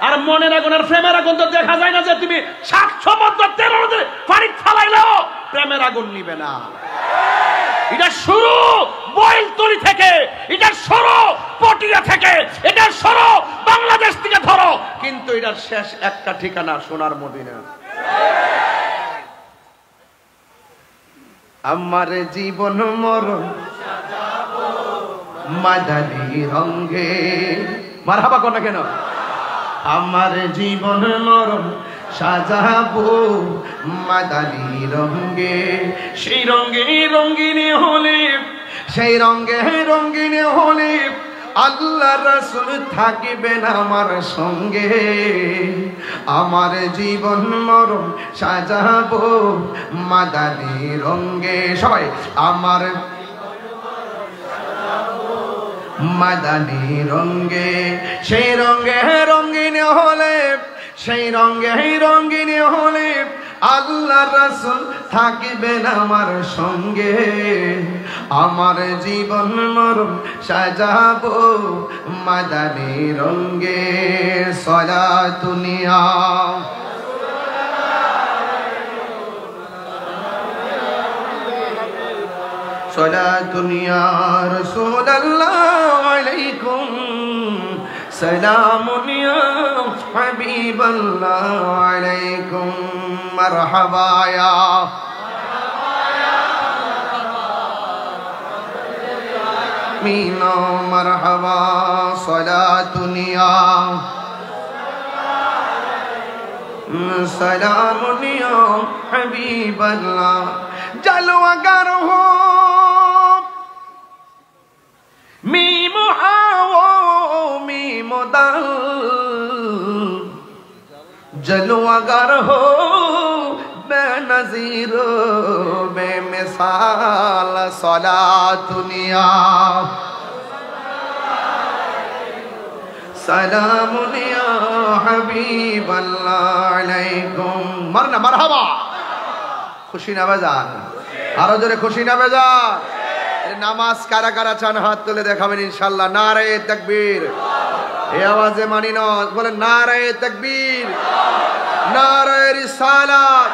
আর মনের আগুন আর প্রেমের আগুন তো দেখা যায় না, যে তুমি 700 বছর 13 পানি ফালাইলেও প্রেমের আগুন নিবে না। এটা শুরু বইলতলি থেকে, এটা শুরু পটিয়া থেকে, এটা শুরু বাংলাদেশ থেকে ধরো, কিন্তু এটার শেষ একটা ঠিকানা সোনার মদিনা। আমার জীবন মরণ সাজাবো মাদানী রঙে। মারহাবা কোন কেন? আমার জীবন মরণ সাজাবো মাদানী রঙে, সেই রঙে রঙিনে হলে, সেই রঙে রঙিনে হলে আল্লাহ রাসূল থাকিবেন আমার সঙ্গে। আমার জীবন মরণ সাজাবো মাদানী রঙে। সবাই আমার মাদানী রঙে, সেই রঙে রঙিন হলে, সেই রঙে রঙিন হলে আল্লাহ রাসূল থাকিবেন আমার সঙ্গে। আমার জীবন মরণ সাজাবো মাদানী রঙে। সালাতুনিয়া সালাতুনিয়া রাসূলুল্লাহ আলাইকুম, সালামুন ইয়া হাবিবাল্লাহ আলাইকুম। মারহাবা ইয়া মিনা মারহাবা সালাতুনিয়া সালামুনিয়া হাবিবাল্লাহ জলওয়াগার হো ميم حاو ميم دال جلوگر ہو بے نظیر بے مثال صلاۃ دنیا سلام یا حبیب اللہ علیکم مرنا مرحبا খুশি না বেজার আরো জোরে খুশি না বেজার নামাজ কারা কারা চান হাত তুলে দেখাবেন ইনশাআল্লাহ নারায়ে তাকবীর এই আওয়াজে মানি না বলেন নারায়ে তাকবীর নারায়ে রিসালাত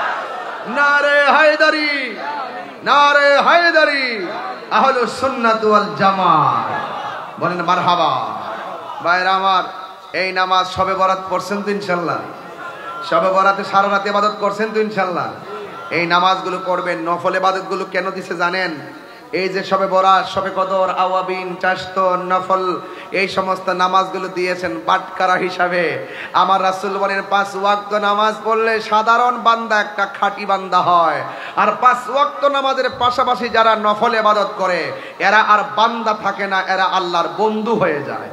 নারায়ে হায়দারি নারায়ে হায়দারি আহলুস সুন্নাত ওয়াল জামাত বলেন মারহাবা ভাইরা আমার এই নামাজ শবে বরাত পড়ছেন তো ইনশাআল্লাহ শবে বরাতে সারা রাত ইবাদত করছেন তো ইনশাআল্লাহ এই নামাজগুলো পড়বেন নফল ইবাদতগুলো কেন দিছে জানেন এই যে শবে বরাত শবে কদর আওয়াবিন চাশত নফল এই সমস্ত নামাজগুলো দিয়েছেন বাটকারা হিসাবে আমার রাসূল বলেন 5 ওয়াক্ত নামাজ পড়লে সাধারণ বান্দা একটা খাঁটি বান্দা হয় আর 5 ওয়াক্ত নামাজের পাশাপাশি যারা নফল ইবাদত করে এরা আর বান্দা থাকে না এরা আল্লাহর বন্ধু হয়ে যায়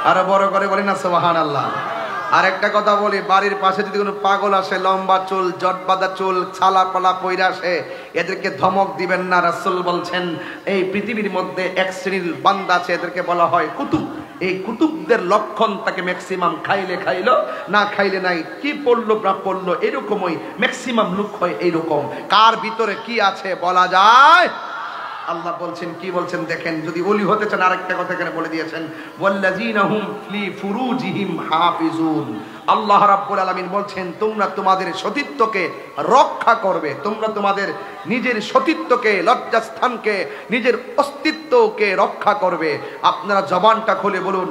আর বড় করে বলেন না সুবহানাল্লাহ আরেকটা কথা বলি বাড়ির পাশে যদি কোনো পাগল আসে লম্বা চুল জটবাঁধা চুল ছালা পালা পয়রা আসে এদেরকে ধমক দিবেন না রাসূল বলছেন এই পৃথিবীর মধ্যে এক শ্রেণীর বান্দা আছে এদেরকে বলা হয় কুতুব এই কুতুবদের লক্ষণ তাকে ম্যাক্সিমাম খাইলে খাইলো না খাইলে নাই কি পড়লো না পড়লো এরকমই ম্যাক্সিমাম লুক হয় এইরকম কার ভিতরে কি আছে বলা যায় আল্লাহ বলছেন কি বলছেন দেখেন যদি ওলি হতে চান আরেকটা কথা এখানে বলে দিয়েছেন ওয়াল্লাযিনা হুম লি ফুরুজিহিম হাফিজুন আল্লাহ রাব্বুল আলামিন বলছেন তোমরা তোমাদের সতীত্বকে রক্ষা করবে তোমরা তোমাদের নিজের সতীত্বকে লজ্জাস্থানকে নিজের অস্তিত্বকে রক্ষা করবে আপনারা জবানটা খুলে বলুন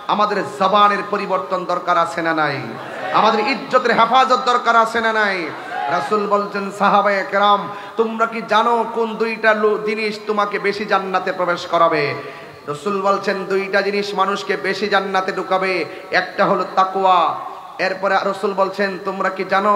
আমাদের জবানের পরিবর্তন দরকার আছে না নাই আমাদের ইজ্জতের হেফাজত দরকার আছে না নাই রাসূল বলছেন সাহাবায়ে কেরাম তোমরা কি জানো কোন দুইটা জিনিস তোমাকে বেশি জান্নাতে প্রবেশ করাবে রাসূল বলছেন দুইটা জিনিস মানুষকে বেশি জান্নাতে ঢুকাবে একটা হলো তাকওয়া এরপরে রাসূল বলছেন তোমরা কি জানো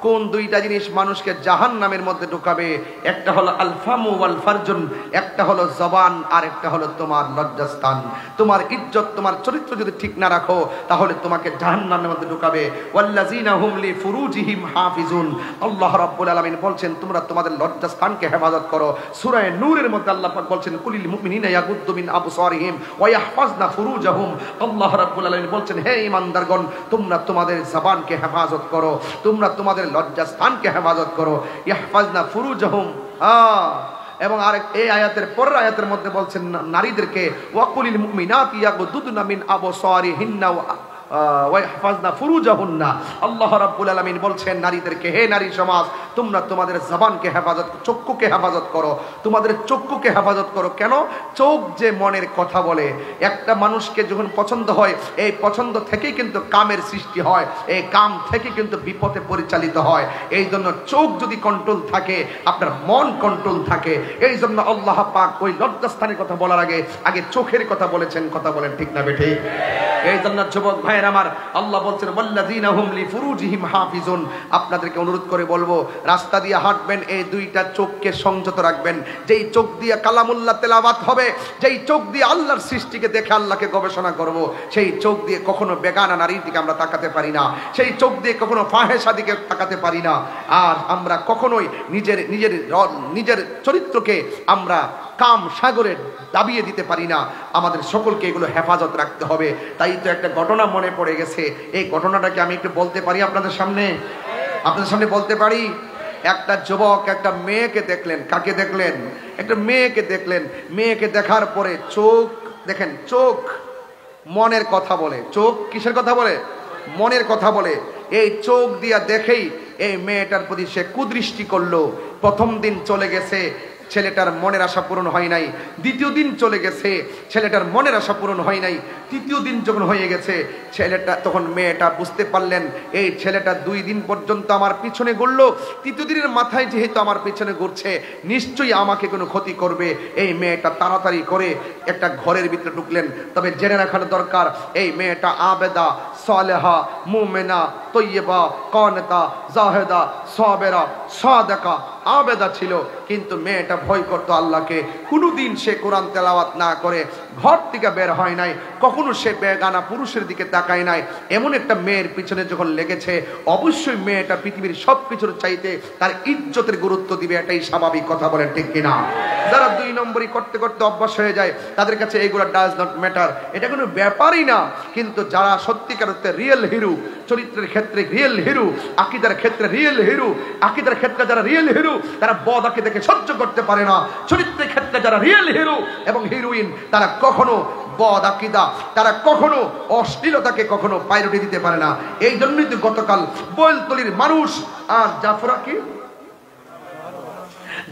কোন দুইটা জিনিস মানুষকে জাহান্নামের মধ্যে ঢুকাবে একটা হলো আল ফামু ওয়াল ফারজুন একটা হলো জবান আর একটা হলো তোমার লজ্জাস্থান তোমার ইজ্জত তোমার চরিত্র যদি ঠিক না রাখো তাহলে তোমাকে জাহান্নামের মধ্যে ঢুকাবে ওয়াল্লাযিনা হুম লি ফুরুজিহিম হাফিজুন আল্লাহ রাব্বুল আলামিন বলছেন তোমরা তোমাদের লজ্জাস্থানকে হেফাজত করো সূরা নূরের মধ্যে আল্লাহ পাক বলছেন কুলিল মুমিনিনা ইয়াগুদ্দু মিন আবসারিহিম ওয়া ইয়াহফাজনা ফুরুজাহুম আল্লাহ রাব্বুল আলামিন বলছেন হে ঈমানদারগণ তোমরা তোমাদের জবানকে হেফাজত করো তোমরা তোমাদের লজ্জাস্থানকে হেফাজত করো ইহফাজনা ফুরুজাহুম এবং আরেক এই আয়াতের পরের আয়াতের মধ্যে বলছেন নারীদেরকে ওয়াকুলিল মুমিনাতি ইয়াগুদ্দুনা মিন আবসারিহিন্না ওয়াহফাজনা ফুরুজাহুন্না আল্লাহ রাব্বুল আলামিন বলছেন নারীদেরকে হে নারী সমাজ তোমরা তোমাদের জবানকে হেফাজত চক্ষুকে হেফাজত করো তোমাদের চক্ষুকে হেফাজত করো কেন চোখ যে মনের কথা বলে একটা মানুষকে যখন পছন্দ হয় এই পছন্দ থেকেই কিন্তু কামের সৃষ্টি হয় এই কাম থেকে কিন্তু বিপথে পরিচালিত হয় এই জন্য চোখ যদি কন্ট্রোল থাকে আপনার মন কন্ট্রোল থাকে এই জন্য আল্লাহ পাক ওই লজ্জাস্থানের কথা বলার আগে চোখের কথা বলেছেন কথা বলেন ঠিক না বেঠে এই জন্য যুবক ভাইয়ের আমার আল্লাহ বলছেন ওয়াল্লাযিনা হুম লি ফুরুজিহিম হাফিজুন আপনাদেরকে অনুরোধ করে বলবো রাস্তা দিয়ে হাঁটবেন এই দুইটা চোখকে সংযত রাখবেন যেই চোখ দিয়ে কালামুল্লাহ তেলাওয়াত হবে যেই চোখ দিয়ে আল্লাহর সৃষ্টিকে দেখে আল্লাহকে গবেষণা করব সেই চোখ দিয়ে কখনো বেগানা নারীর দিকে আমরা তাকাতে পারি না সেই চোখ দিয়ে কখনো ফাহেসা দিকে তাকাতে পারি না আর আমরা কখনোই নিজের চরিত্রকে আমরা কাম সাগরে দাবিয়ে দিতে পারি না আমাদের সকলকে এগুলো হেফাজত রাখতে হবে তাই তো একটা ঘটনা মনে পড়ে গেছে এই ঘটনাটাকে আমি একটু বলতে পারি আপনাদের সামনে বলতে পারি একটা যুবক একটা মেয়েকে দেখলেন কাকে দেখলেন একটা মেয়েকে দেখলেন মেয়েকে দেখার পরে চোখ দেখেন চোখ মনের কথা বলে চোখ কিসের কথা বলে মনের কথা বলে এই চোখ দিয়া দেখেই এই মেয়েটার প্রতি সে কুদৃষ্টি করলো প্রথম দিন চলে গেছে ছেলেটার মনের আশা পূরণ হয় নাই। দ্বিতীয় দিন চলে গেছে, ছেলেটার মনের আশা পূরণ হয় নাই। তৃতীয় দিন যখন হয়ে গেছে, ছেলেটা তখন মেয়েটা বুঝতে পারলেন এই ছেলেটা 2 দিন পর্যন্ত আমার পিছনে ঘুরলো, তৃতীয় দিনের মাথায় যেহেতু আমার পিছনে ঘুরছে নিশ্চয়ই আমাকে কোনো ক্ষতি করবে। এই মেয়েটা তাড়াতাড়ি করে একটা ঘরের ভিতরে ঢুকলেন। তবে জেনে রাখার দরকার এই মেয়েটা আবেদা, সালেহা, মুমিনা, তৈয়বা, কানিতা, জাহেদা, সাবেরা, সাদেকা, আবেদা ছিল। কিন্তু মেয়েটা ভয় করতো আল্লাহকে। কোনোদিন সে কোরআন তেলাওয়াত না করে ঘর থেকে বের হয় নাই, কখনো সে বেগানা পুরুষের দিকে তাকায় নাই। এমন একটা মেয়ের পিছনে যখন লেগেছে, অবশ্যই মেয়েটা পৃথিবীর সব কিছুর চাইতে তার ইজ্জতের গুরুত্ব দিবে, এটাই স্বাভাবিক। কথা বলেন ঠিক কিনা? যারা 2 নম্বরই করতে করতে অভ্যাস হয়ে যায় তাদের কাছে এগুলো ডাজ নট ম্যাটার, এটা কোনো ব্যাপারই না। কিন্তু যারা সত্যিকার অর্থে রিয়েল হিরো, চরিত্রের ক্ষেত্রে রিয়েল হিরো, আকীদার ক্ষেত্রে রিয়েল হিরো, আকীদার ক্ষেত্রে যারা রিয়েল হিরো তারা বদ আকীদাকে সহ্য করতে পারে না। চরিত্রের ক্ষেত্রে যারা রিয়েল হিরো এবং হিরোইন তারা কখনো বদ আকীদা, তারা কখনো অশ্লীলতাকে কখনো প্রায়োরিটি দিতে পারে না। এই জন্যই তো গতকাল বৈলতলির মানুষ আর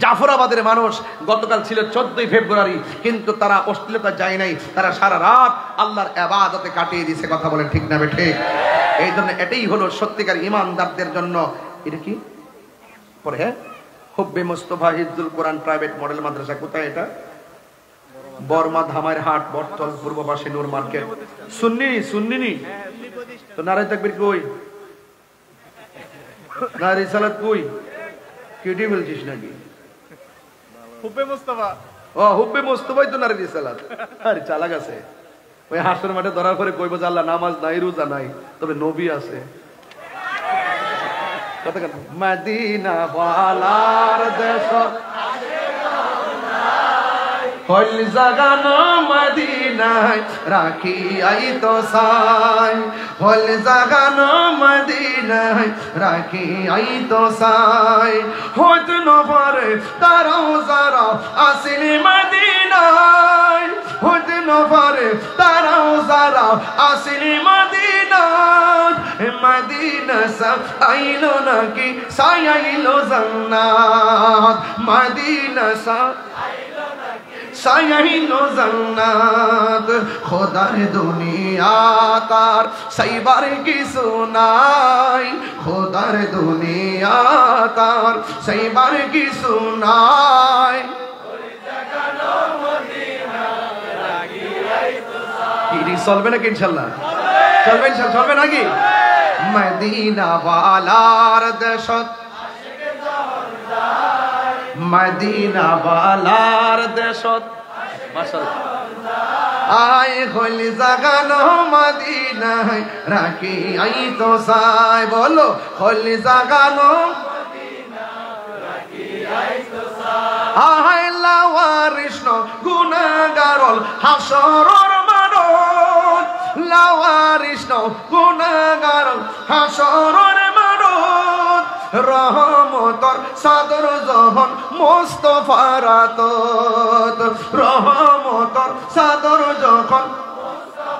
জাফরাবাদের মানুষ গতকাল ছিল 14 ফেব্রুয়ারি, কিন্তু তারা অশ্লীলতা যায় নাই, তারা সারা রাত আল্লাহর ইবাদতে কাটিয়ে দিয়েছে। কথা বলেন ঠিক না ঠিক? এই জন্য এটাই হলো সত্যিকার ইমানদারদের জন্য। এটা কি পরে? হ্যাঁ, হুব্বে মুস্তফা হিফজুল কোরআন প্রাইভেট মডেল মাদ্রাসা। কোথায় এটা? বর্মা ধামার হাট, বটতল, পূর্ব পাশে নূর মার্কেট। সুন্নি তো নারায় তাকবীর কই? না রিসালাত কই? কেটে বলছিস নাকি? হুব্বে মুস্তফা। ও হুব্বে মুস্তফাই তো নারী রিসালাত। আরে চালাক আছে। ওই হাসর মাঠে ধরার পরে কইব যে আল্লাহ নামাজ নাই, রোজা নাই, তবে নবী আছে। কথা কেন? মদিনা ওয়ালার দেশ হল জাগানো মদিনায় রাখি আই তো সাই, হল জাগানো মদিনায় রাখি আই তো সাই। হত নফরে তারাও যারা আসিল মদিনায়, হত নফরে তারাও যারা আসিল মদিনায়। মদিনা সব আইলো নাকি সাইলো জান্নাত, মদিনা সব সাইলো জান্নাত। খোদার দুনিয়া তার সাইবার কিছু নাই, খোদার দুনিয়া তার সাইবার কিছু নাই। চলবে নাকি? ইনশাল্লাহ চলবে, চলবে নাকি? মদিনা ওয়ালার দেশত, মদিনা ওয়ালার দেশত আয় হল জাগানো মদিনায় রাখি আই তো সাই। বলো হল জাগানো আয় লাওয়ারিষ্ণ গুনাহগারল হাসরর মানব, লাওয়ারিষ্ণ গুনাহগারল হাসরর মানব। রহমতর সাদর যখন মুস্তফার আতত, রহমতর সাদর যখন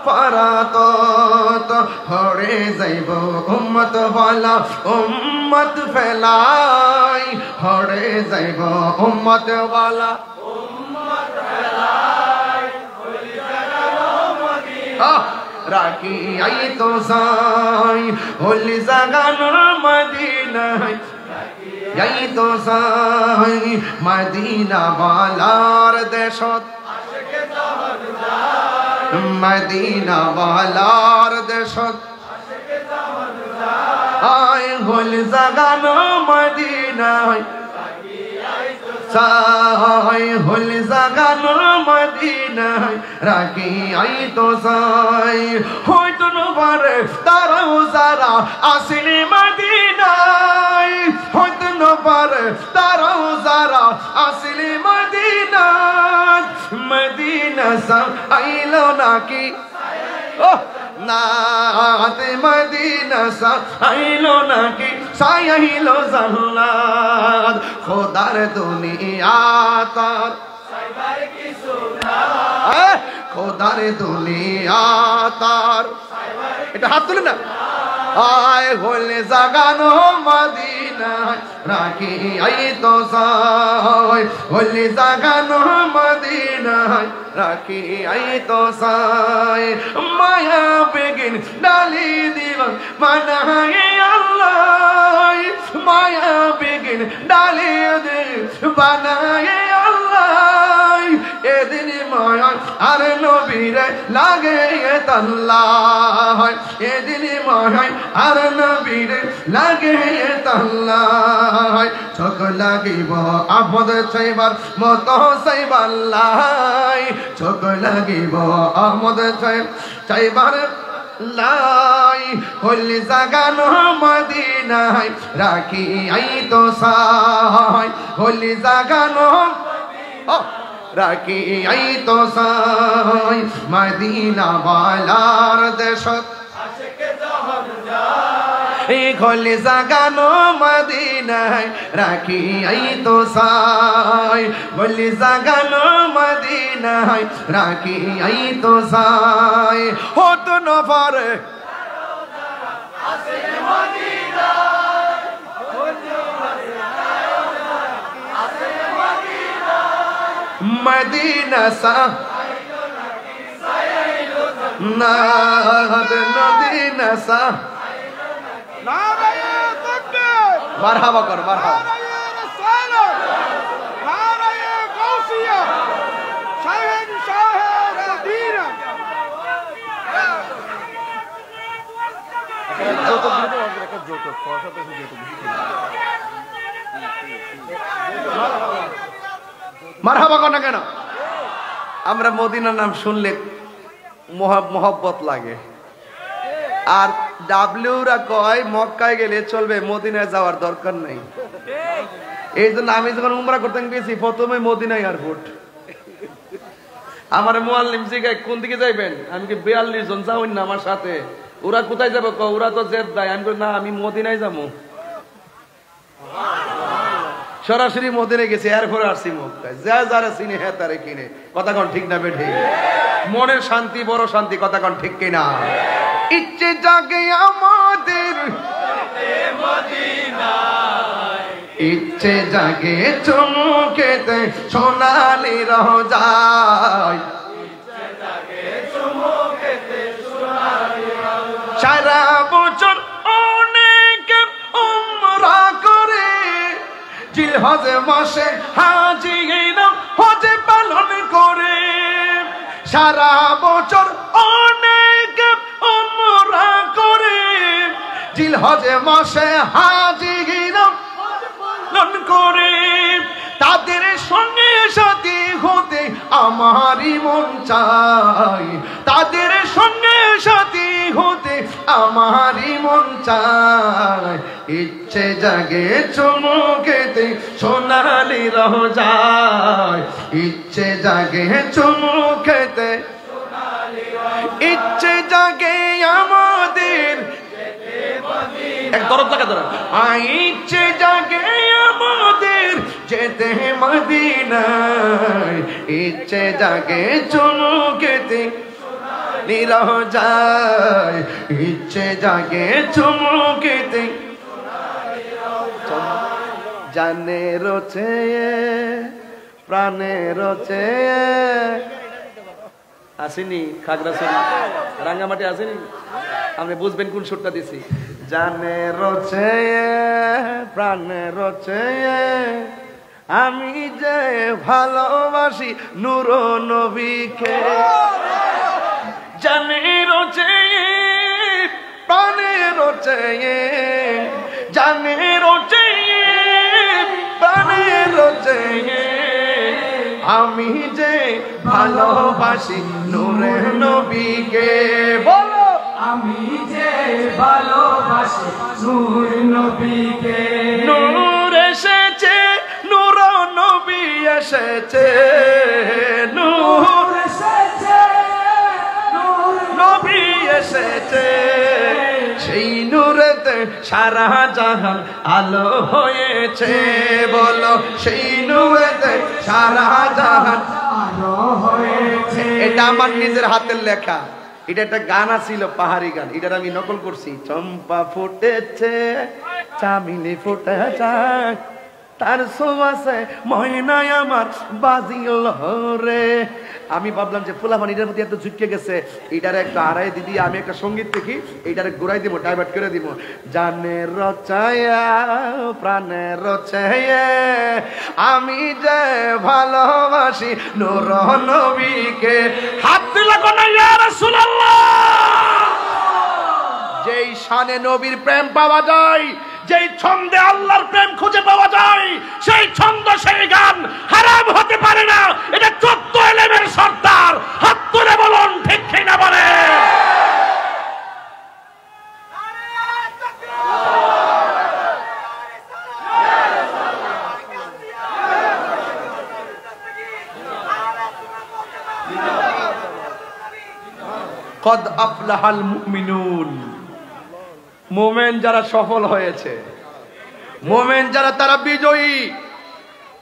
পারাতত। হরে যাইব উম্মত ওয়ালা উম্মত ফেলাই, হরে যাইব উম্মত ওয়ালা উম্মত ফেলাই। রাখি আই তো সাই, হল জাগানোর মদিনায় আই তো সাই। মদিনা ওয়ালার দেশত, মদিনা ওয়ালার দেশত আয় হল জাগানো মদিনায় সাই, হল জাগানো মদিনায় রাখি আই তো সাই। হয়তো নবারে তারাও যারা আসিল মদিনায়, হয়তো নবারে তারাও যারা আসিল মদিনায়। মদিনা সব আইলো নাকি? ও নাত মদিনা সব আইলো নাকি সাইলো জান্নাত। খোদার দুনিয়া তার সাইবার কিছু নাই, খোদার দুনিয়া তার। এটা হাত তুলে না, আয় হলে জাগানো মদিনায় রাখি আই তো সাই হলে জাগানো মদিনায় রাখি আই তো সাই মায়া বেগিন ডালি দিবা মানায় আল্লাহ মায়া বেগিন ডালি দে বানায় আল্লাহ এদিন মায়া আর নবীরে লাগে তাল্লাহ এদিন মায়া আর নবীরে লাগে তাল্লাহ চোখ লাগিব আপদ চাইবার মত চাইবাল্লাই চোখ লাগিব আপদ চাইবার লাই হলি জাগানো মদিনায় রাখি আই তো সাই হলি জাগানো রাখি আই তো সাই মদিনা বালার দেশত হলি জাগানো মদিনায় রাখি আই তো সাই হলি জাগানো মদিনায় রাখি আই তো সাই হত নফর মদিনা সা না মদিনা সা মারহাবা কর মারহাবা মারহাবা কর না কেন আমরা মদিনার নাম শুনলে মোহব্বত লাগে আর ডাব্লিউরা কয় মক্কায় গেলে চলবে মদিনায় যাওয়ার দরকার নাই এই জন্য আমি যখন উমরা করতে গেছি প্রথমে মদিনা এয়ারপোর্ট আমার মুআল্লিম জিগায় কোন দিকে যাইবেন আমি কি 42 জন যাওন না আমার সাথে ওরা কোথায় যাবে ক ওরা তো জেদ্দায় আমি কই না আমি মদিনায় যাবো সরাসরি মদিনায় গেছি এরপরে আসছি মক্কায় যা যারা চিনি হ্যাঁ তারে কিনে কথা কোন ঠিক না বেঠি মনের শান্তি বড় শান্তি কথা কোন ঠিক কিনা ইচ্ছে জাগে আমাদের ইচ্ছে জাগে চমকেতে সোনালি রোজায় সারা বছর অনেক উমরা করে জিলহজ মাসে হাজি হজে পালন করে সারা বছর অনেক উমরা করে জিলহজ মাসে হাজি পালন করে তাদের সঙ্গে সাথী হতে আমারই মন চাই তাদের সঙ্গে সাথী হতে আমারই মন চাই ইচ্ছে জাগে চমকেতে সোনালি রোজায় ইচ্ছে জাগে চমকেতে ইচ্ছে জাগে আমাদের এক দরদ লাগা ধরা ইচ্ছে জাগে আমাদের যেতে মদিনায় ইচ্ছে জাগে চমকেতে রোজায় ইচ্ছে জাগে চমকেতে জানে রোচে প্রাণে রোচে আসেনি খাগড়াছড়ি রাঙ্গামাটি আসেনি আপনি বুঝবেন কোন সুরটা দিছি জানে রোচে প্রাণে রোচে আমি যে ভালোবাসি নূর নবীকে জানে রোচে প্রাণে রোচে জানে রোচে প্রাণে রোচে আমি যে ভালোবাসি নূরে নবীকে বলো আমি যে ভালোবাসি নূর নবীকে নূর এসেছে নূর নবী এসেছে নূর এসেছে নূর নবী এসেছে সেই নূরেতে সারা জাহান আলো হয়েছে বলো সেই নূরেতে সারা জাহান আলো হয়েছে এটা আমার নিজের হাতের লেখা এটা একটা গান ছিল, পাহাড়ি গান, এটার আমি নকল করছি। চম্পা ফুটেছে চামিলি ফুটে যায়, তার সোয়াসে ময়নায় আমার বাজিল রে। আমি ভাবলাম যে ফুলাফান এটার প্রতি এত ঝুঁকে গেছে, এটার একটা আড়াই দিদি আমি একটা সঙ্গীত দেখি, এইটারে ঘুরাই দিব, ডাইভার্ট করে দিব। জানে রচায়া প্রাণে রচায়া আমি যে ভালোবাসি নূর নবীকে। হাত দিলা কোন ইয়া রাসূলুল্লাহ। যেই শানে নবীর প্রেম পাওয়া যায়, যেই ছন্দে আল্লাহর প্রেম খুঁজে পাওয়া যায়, সেই ছন্দ সেই গান হারাম হতে পারে না। এটা 14 এলেমের সর্দার। হাত তুলে বলুন ঠিক কিনা বলে। কদ আফলাহাল মুমিনুন, মুমিন যারা সফল হয়েছে, মুমিন যারা তারা বিজয়ী,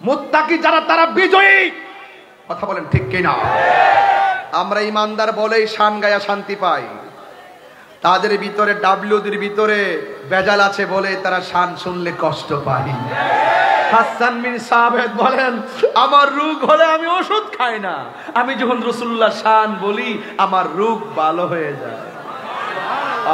মুত্তাকি যারা তারা বিজয়ী। কথা বলেন ঠিক কিনা? আমরা ইমানদার বলেই শান গায়া শান্তি পাই, তাদের ভিতরে ডাব্লিউদের ভিতরে বেজাল আছে বলে তারা শান শুনলে কষ্ট পায়। হাসান বিন সাবেত বলেন, আমার রোগ হলে আমি ওষুধ খাই না, আমি যখন রাসূলুল্লাহ শান বলি আমার রোগ ভালো হয়ে যায়।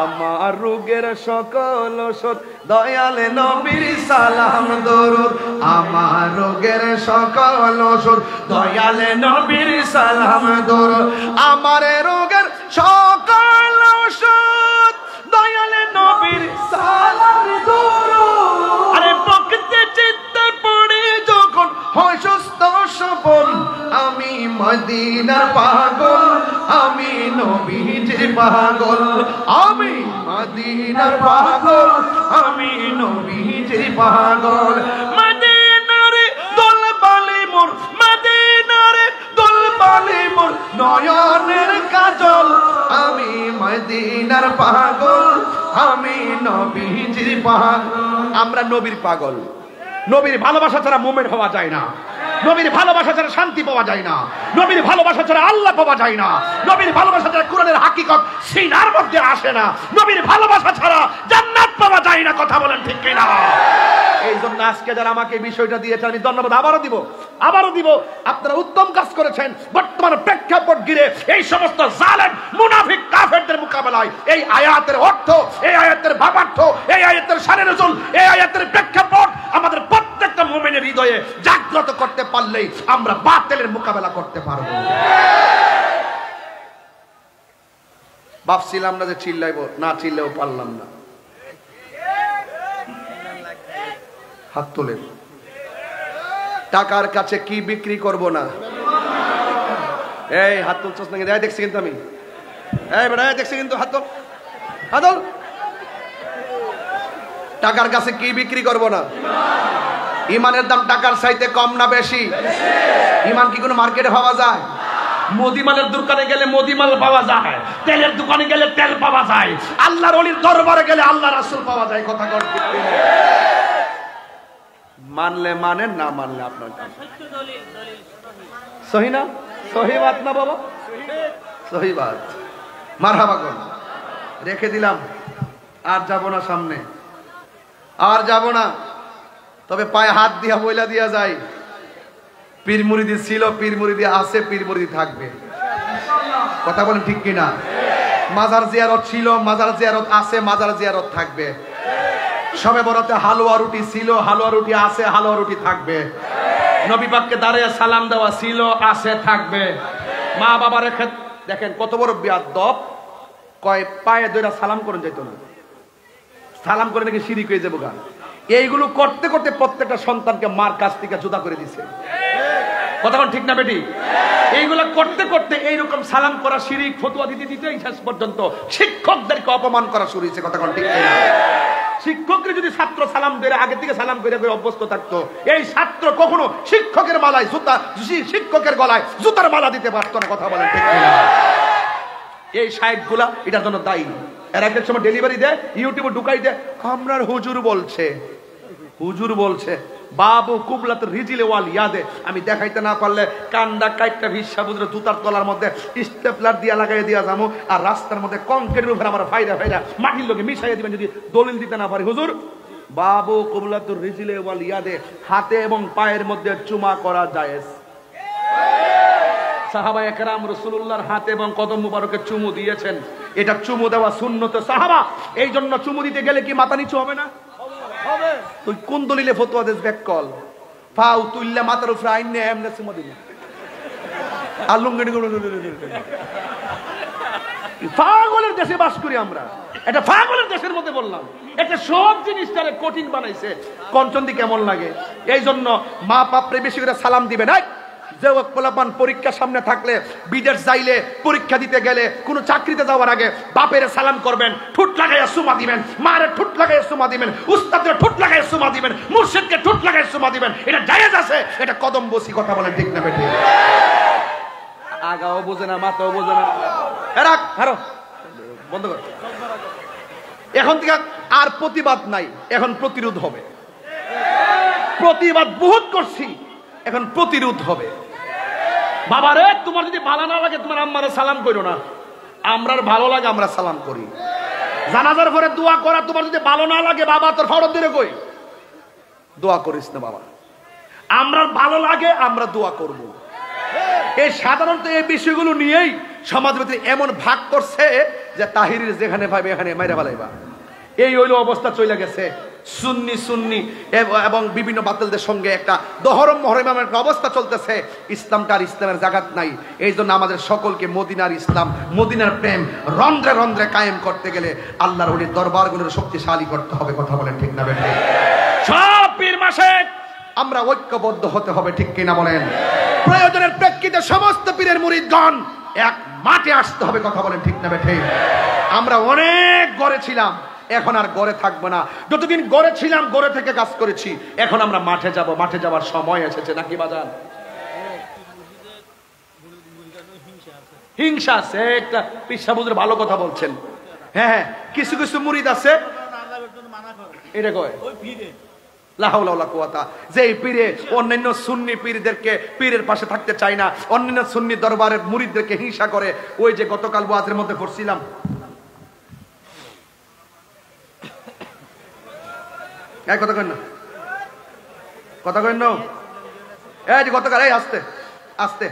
আমার রোগের সকল ওষুধ দয়ালে নবীর সালাম দরুদ, আমার রোগের সকল ওষুধ দয়ালে নবীর সালাম দরুদ, আমার রোগের সকল ওষুধ দয়ালে নবীর সালাম দরুদ। আরে প্রকৃতি চিত্তে পড়ে যখন হয় সুস্থ সবল, আমি মদিনার পাগল, আমি নবীজির পাগল, আমি মদিনার পাগল, আমি নবীজির পাগল। মদিনারে দোলবালি মোর, মদিনারে দোলবালি মোর নয়নের কাজল, আমি মদিনার পাগল, আমি নবীজির পাগল। আমরা নবীর পাগল। নবীর ভালোবাসা ছাড়া মুমিন হওয়া যায় না, নবীর ভালোবাসা ছাড়া শান্তি পাওয়া যায় না, নবীর ভালোবাসা ছাড়া আল্লাহ পাওয়া যায় না, নবীর ভালোবাসা ছাড়া কোরআনের হাকিকত সিনার মধ্যে আসে না, নবীর ভালোবাসা ছাড়া জান্নাত পাওয়া যায় না। কথা বলেন ঠিক কিনা? এই জন্য আজকে যারা আমাকে বিষয়টা দিয়েছে আমি ধন্যবাদ আবারও দিব। আপনারা উত্তম কাজ করেছেন। বর্তমান প্রেক্ষাপট ঘিরে এই সমস্ত জালেম মুনাফিক কাফেরদের মোকাবেলায় এই আয়াতের অর্থ, এই আয়াতের ভাবার্থ, এই আয়াতের শানে নজুল, এই আয়াতের প্রেক্ষাপট আমাদের প্রত্যেকটা মুমিনের হৃদয়ে জাগ্রত করতে পারলেই আমরা বাতিলের মোকাবেলা করতে পারবো। ভাবছিলাম না যে চিল্লাইবো, না চিল্লেও পারলাম না। হাত তোলেন। টাকার কাছে কি বিক্রি করব না? এই হাত তুলছস নাকি? দেখছি কিন্তু আমি, এই বেটা দেখছি কিন্তু, হাত তোল, হাত তোল। টাকার কাছে কি বিক্রি করব না? ইমানের দাম টাকার চাইতে কম না বেশি? ইমান কি কোনো মার্কেটে পাওয়া যায়? মোদিমালের দোকানে গেলে মোদিমাল পাওয়া যায়, তেলের দোকানে গেলে তেল পাওয়া যায়, আল্লাহর ওলির দরবারে গেলে আল্লাহ রাসূল পাওয়া যায়। কথা ঠিক কিনা? মানলে মানেন, না মানলে আপনার সহি না? সহি বাত না বাবা? সহি বাত। মারহাবা করুন। রেখে দিলাম, আর যাব না সামনে, আর যাব না। তবে পায়ে হাত দিয়া বইলা দিয়া যায়, পীর মুরিদি ছিল, পীর মুরিদি আছে, পীর মুরিদি থাকবে। কথা বলেন ঠিক কিনা? মাজার জিয়ারত ছিল, মাজার জিয়ারত আছে, মাজার জিয়ারত থাকবে। সবে বরাতে হালুয়া রুটি ছিল, হালুয়া রুটি আছে, হালুয়া রুটি থাকবে। নবী পাককে দাঁড়িয়ে সালাম দেওয়া ছিল, আছে, থাকবে। মা বাবা রেখে দেখেন কত বড় বিয়াদব, কয় পায়ে ধরে সালাম করে যেত না, সালাম করে নাকি শিরিক হয়ে যাবো গা। এইগুলো করতে করতে প্রত্যেকটা সন্তানকে মার কাছ থেকে জুদা করে দিছে। কথা ঠিক না বেটি? এইগুলো করতে করতে এইরকম সালাম করা শিরিক ফতোয়া দিতে দিতে শেষ পর্যন্ত শিক্ষকদেরকে অপমান করা শুরু হয়েছে। কথা ঠিক না? শিক্ষকরা যদি ছাত্র সালাম দিয়ে আগে থেকে সালাম করে অভ্যস্ত থাকতো, এই ছাত্র কখনো শিক্ষকের মালায় জুতা, শিক্ষকের গলায় জুতার মালা দিতে পারতো না। কথা বলেন ঠিক না? এই সাহেবগুলা এটার জন্য দায়ী। এর আগের সময় ডেলিভারি দেয়, ইউটিউবে ঢুকাই দেয়, আমরার হুজুর বলছে, হুজুর বলছে। বাবু কুবলাত রিজিলে ওয়াল ইয়াদে। আমি দেখাইতে না পারলে কান্ডা কাইটটা ভিসা বুঝলে জুতার তলার মধ্যে স্টেপলার দিয়া লাগাই দিয়া যাবো, আর রাস্তার মধ্যে কংক্রিটের উপরে আমার ফাইরা ফাইরা মাটির লোকে মিশাইয়া দিবেন যদি দলিল দিতে না পারি। হুজুর বাবু কুবলাতুর রিজিলে ওয়াল ইয়াদে, হাতে এবং পায়ের মধ্যে চুমা করা জায়েজ। সাহাবা একরাম রাসূলুল্লাহর হাতে এবং কদম মুবারকে চুমু দিয়েছেন, এটা চুমু দেওয়া সুন্নত সাহাবা। এই জন্য চুমু দিতে গেলে কি মাথা নিচু হবে না? হবে। তুই কোন দলিলে ফতোয়া দেস বেকল? পাও তুইল্লা মাথার উপরে আইনে এমনে চুমু দিবি আলুঙ্গি পাগলের দেশে বাস করি আমরা, এটা পাগলের দেশের মধ্যে বললাম। এটা সব জিনিসটারে কঠিন বানাইছে। কঞ্চন্দি কেমন লাগে? এই জন্য মা বাপরে বেশি করে সালাম দিবে না। যে পোলাপান পরীক্ষা সামনে থাকলে, বিদেশ যাইলে, পরীক্ষা দিতে গেলে, কোনো চাকরিতে যাওয়ার আগে বাপের সালাম করবেন, ঠুট লাগাইয়া সুমা দিবেন, মায়ের ঠুট লাগাইয়া সুমা দিবেন, উস্তাদের ঠুট লাগাইয়া সুমা দিবেন, মুর্শিদকে ঠুট লাগাইয়া সুমা দিবেন। এটা জায়েজ আছে, এটা কদম বসি কথা বলেন ঠিক না বেঠিক? আগাও বোঝে না, মাথাও বোঝে না। রাখ হারো, বন্ধ কর। এখন থেকে আর প্রতিবাদ নাই, এখন প্রতিরোধ হবে। প্রতিবাদ বহুত করছি, এখন প্রতিরোধ হবে। বাবারে তোমার যদি ভালো না লাগে তোমার আম্মারে সালাম করো না, আমরার ভালো লাগে আমরা সালাম করি। জানাজার পরে দোয়া করা তোমার যদি ভালো না লাগে, বাবা তোর ফরজ দিলে কই দোয়া করিস না বাবা, আমরার ভালো লাগে আমরা দোয়া করব। এই সাধারণত এই বিষয়গুলো নিয়েই সমাজের ভিতরে এমন ভাগ করছে যে তাহিরের যেখানে পাবে এখানে মাইরা ফেলাইবা, এই হইল অবস্থা চলে গেছে। সুন্নি সুন্নি এবং বিভিন্ন বাতিলদের সঙ্গে একটা দহরম মহরমের একটা অবস্থা চলতেছে। ইসলামটা আর ইসলামের জাগাত নাই। এই জন্য আমাদের সকলকে মদিনার ইসলাম, মদিনার প্রেম রন্ধ্রে রন্ধ্রে কায়েম করতে গেলে আল্লাহর ওলির দরবারগুলোর শক্তিশালী করতে হবে। কথা বলেন ঠিক না বেঠিক? সব পীর মাসে আমরা ঐক্যবদ্ধ হতে হবে, ঠিক কিনা বলেন? প্রয়োজনের প্রেক্ষিতে সমস্ত পীরের মুরিদগণ এক মাঠে আসতে হবে। কথা বলেন ঠিক না বেঠিক? আমরা অনেক গড়ে ছিলাম, এখন আর গড়ে থাকবো না। যতদিন গড়ে ছিলাম গড়ে থেকে কাজ করেছি, এখন আমরা মাঠে যাব। মাঠে যাওয়ার সময় এসেছে নাকি বাজান? হিংসা আছে একটা। পিসা বুঝলে ভালো কথা বলছেন। হ্যাঁ হ্যাঁ, কিছু কিছু মুরিদ আছে এটা কয় যে পীরে অন্যান্য সুন্নি পীরদেরকে পীরের পাশে থাকতে চায় না, অন্যান্য সুন্নি দরবারের মুরিদদেরকে হিংসা করে। ওই যে গতকাল ওয়াজের মধ্যে পড়ছিলাম, কথা কেন কথা কেন এই যে গতকাল, এই আস্তে আস্তে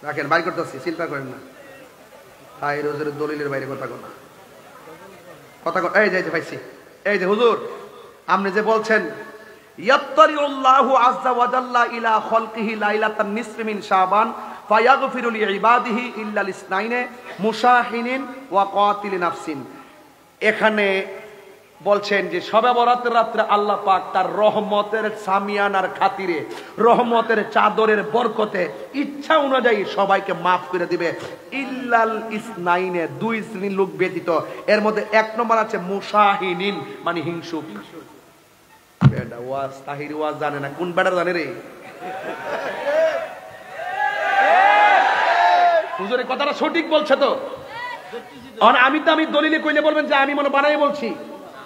রাখেন, বাইর করতেছি, চিন্তা করেন না। তাই রোজের দলিলের বাইরে কথা কথা কথা এই যে পাইছি। এই যে হুজুর আপনি যে বলছেন ইয়াত্তারিউল্লাহু আযজা ওয়া জাল্লা ইলা খালকিহি লাইলাতান নিসফি মিন শাবান ফায়াগফিরু লিইবাদিহি ইল্লা লিসনাইনে মুশাহিনিন ওয়া কাতিলি নাফসিন। এখানে বলছেন যে শবে বরাতের রাত্রে আল্লাহ পাক তার রহমতের সামিয়ানার খাতিরে, রহমতের চাদরের বরকতে ইচ্ছা অনুযায়ী সবাইকে মাফ করে দিবে ইল্লাল ইসনাইনে, দুই শ্রেণীর লোক ব্যতীত। এর মধ্যে এক নম্বর আছে মুশাহিনিন, মানে হিংসুক। বেটা ওয়াজ তাহির ওয়াজ জানে না, কোন বেটা জানে রে? হুজুর এই কথাটা সঠিক বলছে তো? আমি দলিলে কইলে বলবেন যে আমি মনে বানাই বলছি,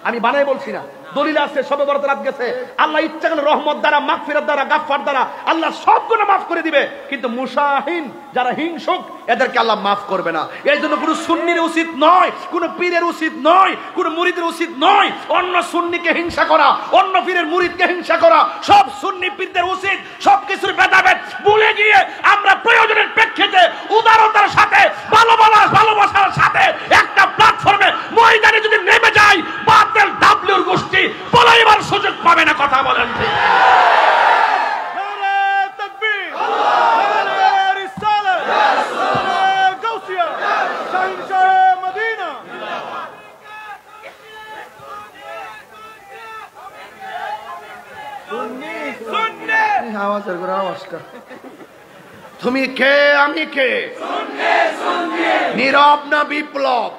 আমি বানাই বলছি না। দলিল আছে, শবে বরাত রাত গেছে, আল্লাহ ইচ্ছা করলে রহমত দ্বারা, মাগফিরাত দ্বারা, গাফফার দ্বারা আল্লাহ সব গুনাহ মাফ করে দিবে। কিন্তু মুশাহিন যারা হিংসুক এদেরকে আল্লাহ মাফ করবে না। এই জন্য কোনো সুন্নির উচিত নয়, কোনো পীরের উচিত নয়, কোনো মুরিদের উচিত নয় অন্য সুন্নিকে হিংসা করা, অন্য পীরের মুরিদকে হিংসা করা। সব সুন্নি পীরদের উচিত সবকিছুর ভেদাভেদ ভুলে গিয়ে আমরা প্রয়োজনের প্রেক্ষিতে উদারতার সাথে, ভালোবাসার সাথে একটা প্ল্যাটফর্মে ময়দানে যদি নেমে যাই, বাতিল ডাব্লিউর গোষ্ঠী বলাইবার সুযোগ পাবে না। কথা বলেন ঠিক? তুমি কে আমি কে? নীরব না বিপ্লব?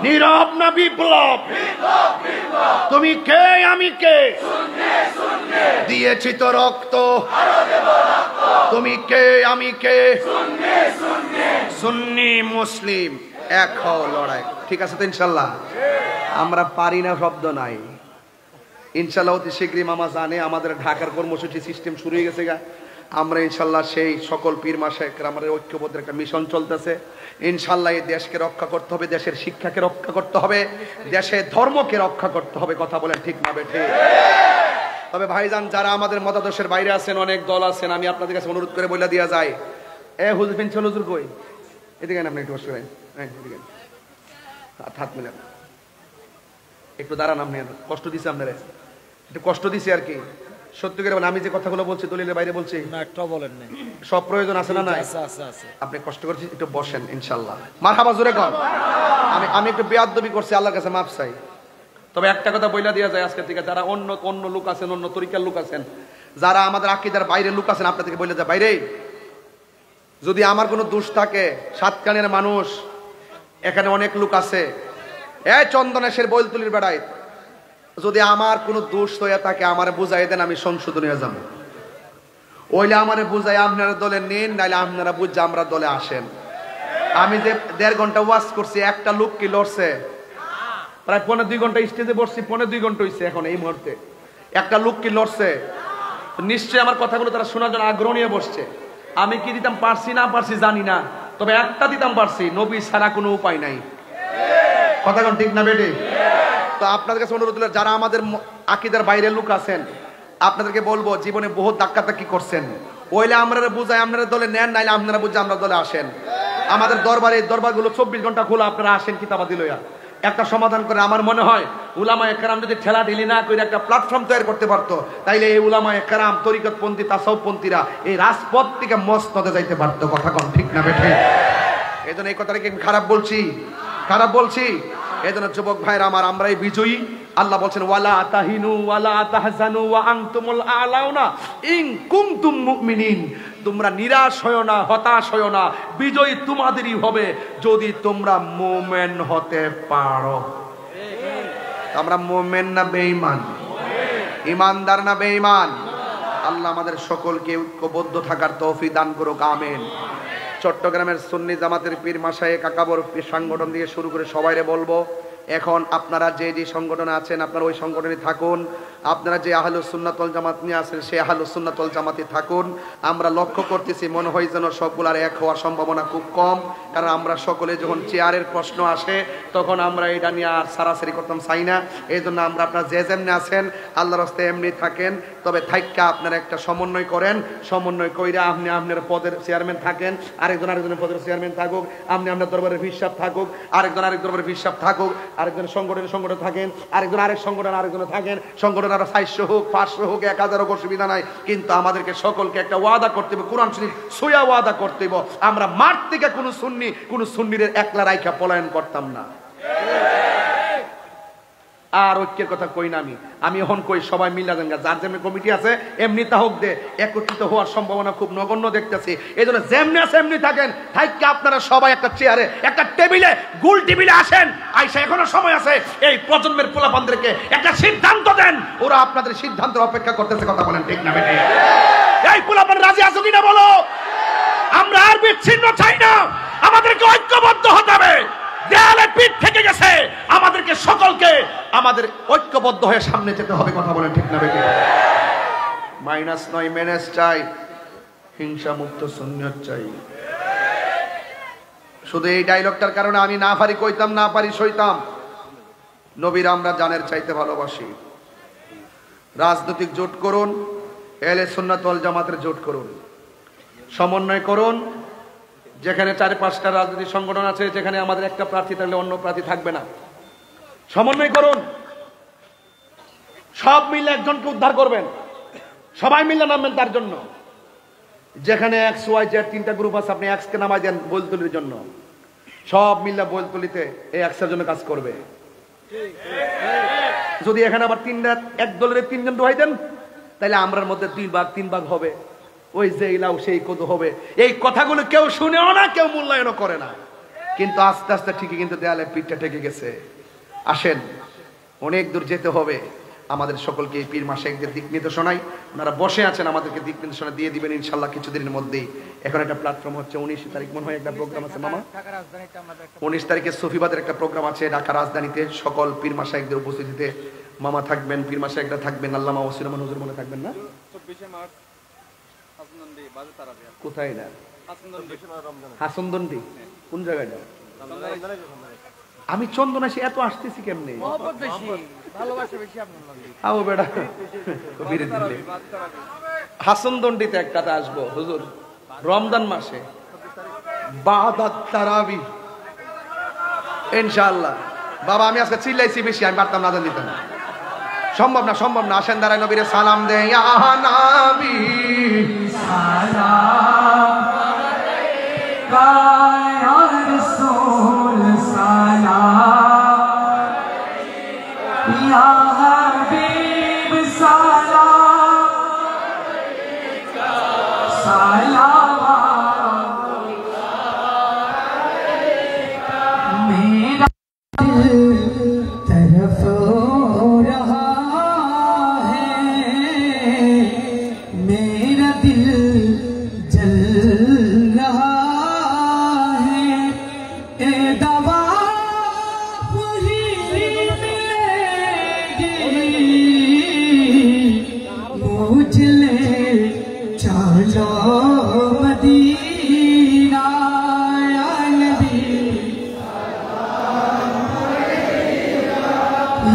নীরব না বিপ্লব? তুমি কে আমি কে? দিয়েছি তো রক্ত, তুমি কে আমি কে? সুন্নি মুসলিম। এক হও লড়াই। ঠিক আছে তো ইনশাল্লাহ? আমরা পারি না শব্দ নাই ইনশাল্লাহ। অতি শীঘ্রই মামা জানে আমাদের ঢাকার কর্মসূচি সিস্টেম শুরু হয়ে গেছে গা। আমরা ইনশাল্লাহ সেই সকল পীর মাশায়েখরা আমাদের ঐক্যবদ্ধের একটা মিশন চলতেছে। ইনশাল্লাহ এই দেশকে রক্ষা করতে হবে, দেশের শিক্ষাকে রক্ষা করতে হবে, দেশের ধর্মকে রক্ষা করতে হবে। কথা বলেন ঠিক না বেঠে? তবে ভাইজান যারা আমাদের মতাদর্শের বাইরে আছেন, অনেক দল আছেন, আমি আপনাদের কাছে অনুরোধ করে বলে দেওয়া যায়, হুজুর পেনশন হুজুর কই, এদিকে আপনি একটু বসে হাত মিলেন, একটু দাঁড়ান। আপনি কষ্ট দিছে, আপনারা একটু কষ্ট দিছে আর কি। সত্যি করে বলেন, আমি যে কথাগুলো বলছি দলিলের বাইরে বলছি না, একটা বলেন না, সব প্রয়োজন আছে না? নাই? আছে। আপনি কষ্ট করছি, একটু বসেন ইনশাল্লাহ। মারহাবা জোরে কর। আমি একটু বেয়াদবি করছি, আল্লাহর কাছে মাফ চাই। তবে একটা কথা বইলা দেওয়া যায় আজকে থেকে, যারা অন্য লোক আছেন, অন্য তরিকার লোক আছেন, যারা আমাদের আকীদার বাইরের লোক আছেন, আপনাদেরকে বলে যায় বাইরে যদি আমার কোনো দোষ থাকে, সাতকানের মানুষ এখানে অনেক লোক আছে, চন্দনেশের বৈলতুলির বেড়ায়, যদি আমার কোনো দোষ হয়ে থাকে আমারে বুঝাই দেন, আমি সংশোধনে যাব। ওইলে আমারে বুঝাই আপনারা দলে নিন, নাইলে আপনারা বুঝে আমরা দলে আসেন। আমি যে 1.5 ঘন্টা ওয়াজ করছি, একটা লোক কি লড়ছে? প্রায় 1.5 ঘন্টা স্টেজে বসছি, 1.5 ঘন্টা হয়েছে এখন এই মুহূর্তে। একটা লোক কি লড়ছে? নিশ্চয়ই আমার কথাগুলো তারা শোনার জন্য আগ্রহ নিয়ে বসছে। আমি কি দিতাম পারছি না পারছি জানি না, তবে একটা দিতাম পারছি, নবী ছাড়া কোনো উপায় নাই। কথা কোন ঠিক না বেটে? তো আপনাদের কাছে অনুরোধ হলো, যারা আমাদের আকীদার বাইরের লোক আছেন, আপনাদেরকে বলবো, জীবনে বহুত ধাক্কাধাক্কি করছেন, ওইলে আপনারা বুঝায় আপনারা দলে নেন, নাইলে আপনারা বুঝে আমরা দলে আসেন। আমাদের দরবারগুলো 24 ঘন্টা খোলা, আপনারা আসেন কিতাবাদি লইয়া, একটা সমাধান করে। আমার মনে হয় উলামায়ে কেরাম যদি ঠেলা ঢিলি না করে একটা প্ল্যাটফর্ম তৈরি করতে পারতো, তাইলে এই উলামায়ে কেরাম, তরিকতপন্থী, তাসাউফপন্থীরা এই রাজপথ থেকে মসনদে যাইতে পারতো। কথা কোন ঠিক না বেঠে? এই জন্য এই কথাটা কি খারাপ বলছি? খারাপ বলছি? এই জন্য যুবক ভাইরা আমার, আমরাই বিজয়ী। আল্লাহ বলছেন, ওয়ালা তাহিনু ওয়ালা তাহজানু ওয়া আনতুমুল আলাউনা ইন কুনতুম মুমিনিন। তোমরা নিরাশ হয়ো না, হতাশ হয়ো না, বিজয়ী তোমাদেরই হবে যদি তোমরা মুমিন হতে পারো। আমরা মুমিন না বেঈমান? ইমানদার না বেঈমান? আল্লাহ আমাদের সকলকে ঐক্যবদ্ধ থাকার তৌফিক দান করুক, আমিন। চট্টগ্রামের সুন্নি জামাতের পীর মাশায়েখ আকাবর পীর সংগঠন দিয়ে শুরু করে সবাইরে বলবো, এখন আপনারা যে যে সংগঠনে আছেন আপনারা ওই সংগঠনে থাকুন। আপনারা যে আহলুস সুন্নাত ওয়াল জামাত নিয়ে আছেন সেই আহলুস সুন্নাত ওয়াল জামাতে থাকুন। আমরা লক্ষ্য করতেছি, মনে হয় যেন সবগুলার এক হওয়ার সম্ভাবনা খুব কম, কারণ আমরা সকলে যখন চেয়ারের প্রশ্ন আসে তখন আমরা এটা নিয়ে আর সারাসারি করতাম চাই না। এই জন্য আমরা আপনারা যে যেমনি আছেন আল্লাহর রাস্তায় এমনি থাকেন, তবে থাইক্কা আপনারা একটা সমন্বয় করেন। সমন্বয় কইরা আপনি আপনার পদের চেয়ারম্যান থাকেন, আরেকজনের পদের চেয়ারম্যান থাকুক, আপনি আপনার দরবারের হিসাব থাকুক, আরেক দরবারের হিসাব থাকুক, আরেকজন সংগঠন থাকেন, আরেক সংগঠন থাকেন, সংগঠন আরো 400 হোক, 500 হোক, 1000 হোক, অসুবিধা নাই। কিন্তু আমাদেরকে সকলকে একটা ওয়াদা করতে হবে, কোরআন শরীফ সোয়া ওয়াদা করতে হবে, আমরা মাঠ থেকে কোন সুন্নির একলা রাইখা পলায়ন করতাম না। আর ঐক্যের কথা কই না, আমি এখন কই সবাই মিলা দেন, যার যেমনি কমিটি আছে এমনি তা হোক দে, একত্রিত হওয়ার সম্ভাবনা খুব নগণ্য দেখতেছি। এই জন্য যেমনি আছে এমনি থাকেন, থাইকে আপনারা সবাই একটা চেয়ারে, একটা টেবিলে, গোল টেবিলে আসেন, আইসা এখনো সময় আছে, এই প্রজন্মের পোলাপানদেরকে একটা সিদ্ধান্ত দেন, ওরা আপনাদের সিদ্ধান্তের অপেক্ষা করতেছে। কথা বলেন ঠিক না বেটে? এই পোলাপান রাজি আছো কিনা বলো? আমরা আর বিচ্ছিন্ন চাই না, আমাদেরকে ঐক্যবদ্ধ হতে হবে। দেয়ালে পিঠ থেকে গেছে, আমাদেরকে সকলকে আমাদের ঐক্যবদ্ধ হয়ে সামনে যেতে হবে। কথা বলেন ঠিক না বেটে? মাইনাস নয়, মেনেস চাই, হিংসা মুক্ত সুন্নিয়ত চাই। শুধু এই ডায়লগটার কারণে আমি না পারি কইতাম, না পারি সইতাম। নবীর আমরা জানের চাইতে ভালোবাসি। রাজনৈতিক জোট করুন, আহলে সুন্নাত ওয়াল জামাতের জোট করুন, সমন্বয় করুন। যেখানে 4-5টা রাজনৈতিক সংগঠন আছে, যেখানে আমাদের একটা প্রার্থী থাকলে অন্য প্রার্থী থাকবে না, সমন্বয় করুন। সব মিলে একজনকে উদ্ধার করবেন, সবাই মিলে নামবেন তার জন্য। যেখানে এক্স ওয়াই জেড 3টা গ্রুপ আছে, আপনি এক্স কে নামাই দেন বৈলতুলির জন্য, সব মিলে বৈলতুলিতে এই এক্সের জন্য কাজ করবে। যদি এখানে আবার এক দলের 3 জন দোহাই দেন, তাহলে আমরার মধ্যে 2 ভাগ 3 ভাগ হবে, ওই যে ইলাও সেই কত হবে। এই কথাগুলো কেউ শুনেও না, কেউ মূল্যায়নও করে না, কিন্তু আস্তে আস্তে ঠিকই কিন্তু দেয়ালে পিঠটা ঠেকে গেছে। আসেন, অনেক দূর যেতে হবে। আমাদের সকলকে এই পীর মাশায়েখদের দিক নির্দেশনায় ওনারা বসে আছেন, আমাদেরকে দিক নির্দেশনা দিয়ে দিবেন ইনশাআল্লাহ কিছুদিনের মধ্যেই। এখন একটা প্ল্যাটফর্ম হচ্ছে 19 তারিখ মনে হয় একটা প্রোগ্রাম আছে মামা, 19 তারিখে সফিবাদের একটা প্রোগ্রাম আছে ঢাকা রাজধানীতে, সকল পীর মাশায়েখদের উপস্থিতিতে মামা থাকবেন, পীর মাশায়েখরা থাকবেন, আল্লামা ওসি রহমান হুজুর মনে থাকবেন না? 24 মার্চ হাসনদন্ডি বাজে তারাবিয়া। কোথায় না? হাসনদন্ডি হাসনদন্ডি কোন জায়গাটা? আমি চন্দন আসি এত আসতেছি কেমনে? মহব্বত বেশি, ভালোবাসা বেশি আপনার লাগে। আও বেটা কবির দিলে হাসনদন্ডিতে একটাতে আসবো হুজুর রমজান মাসে বাদাত তারাবি ইনশাআল্লাহ। বাবা আমি আজকে চিল্লাইছি বেশি, আমি পারতাম না, দিতাম না, সম্ভব না, সম্ভব না। আসেন দাঁড়ায় নবীরে সালাম দে, ইয়া নবী সালাম আলাইকা ইয়া রাসূল সালাম ইয়া হাবিব সালাম আলাইকা সালাম मेरा दिल तरफ रहा है, मेरा दिल जल रहा है, ए दवा वही मिलेगी, मुझे ले चलो मदीना या नबी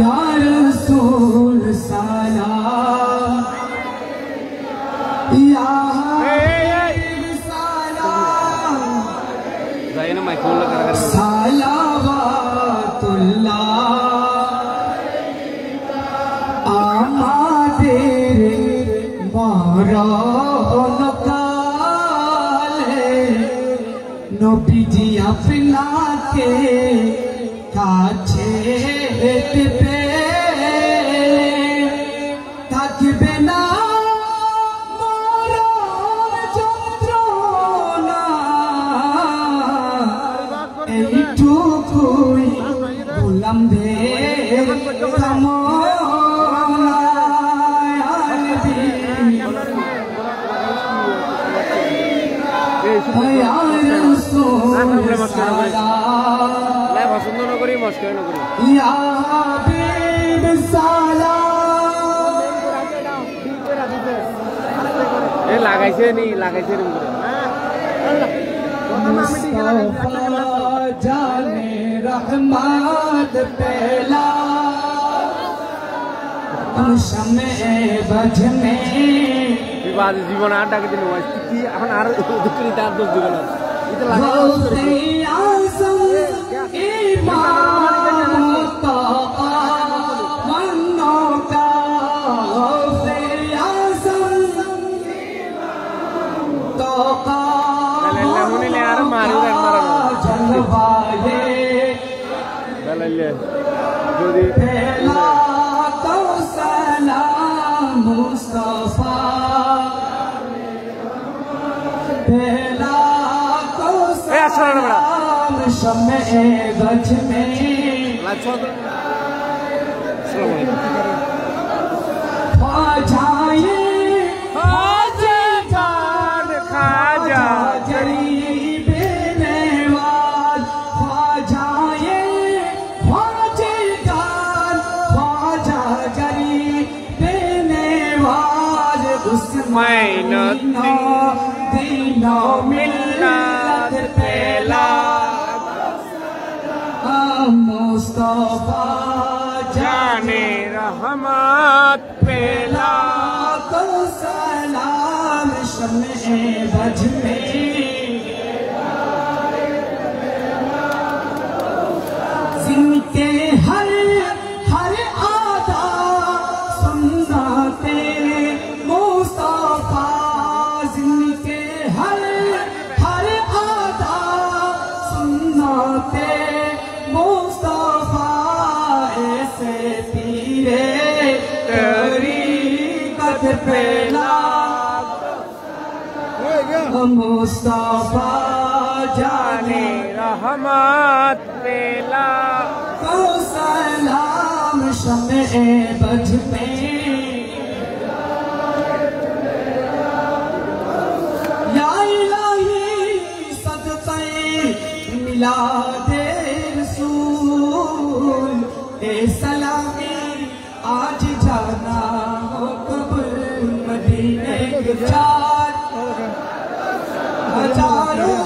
या रसूल सलाम या हबीब सलाम सलावतुल्लाह আমাদের মরণ কালে নবীজি আপনাকে কাছে পেতে থাকবে না মরণ যন্ত্রণা, এইটুকুই গোলামদের কামনা। ইয়া রাসূল সালাম পছন্দ না করি মস্করা না করি ইয়া হাবিব সালাম এ লাগাইছে নি লাগাইছে নি मुस्तफा जाने रहमत पहला शमे बज में বিবাদ জীবন আড্ডাকে দিন কি এখন আর দুঃখী তার দোষ দিবে না এটা লাগাই आज़म इमाम ताक़ा मन्नो का आज़म ताक़ा जलवाए যদি पहला तो सलाम मुस्तफा पहला तो सलाम शमे गज में ख्वाजाए খাজা गरीबे नेवाज ख्वाजाए ख्वाजेदार ख्वाजा गरीबे नेवाज मैनती दीनो मिल्लत पहला मुस्तफा जाने रहमत पेला तो सलाम शमे बज में जिनके हर हर आदा सुनते मुस्तफा जिनके हर हर आदा सुनते मुस्तफा ऐसे पीरे तरीक़त पेला मुस्तफा जाने रहमत पेला को सलाम शम्मे बज में या इलाही सदक़े मिलादे रसूल ए सलामी आज जाना हो कब्र मदीने के चार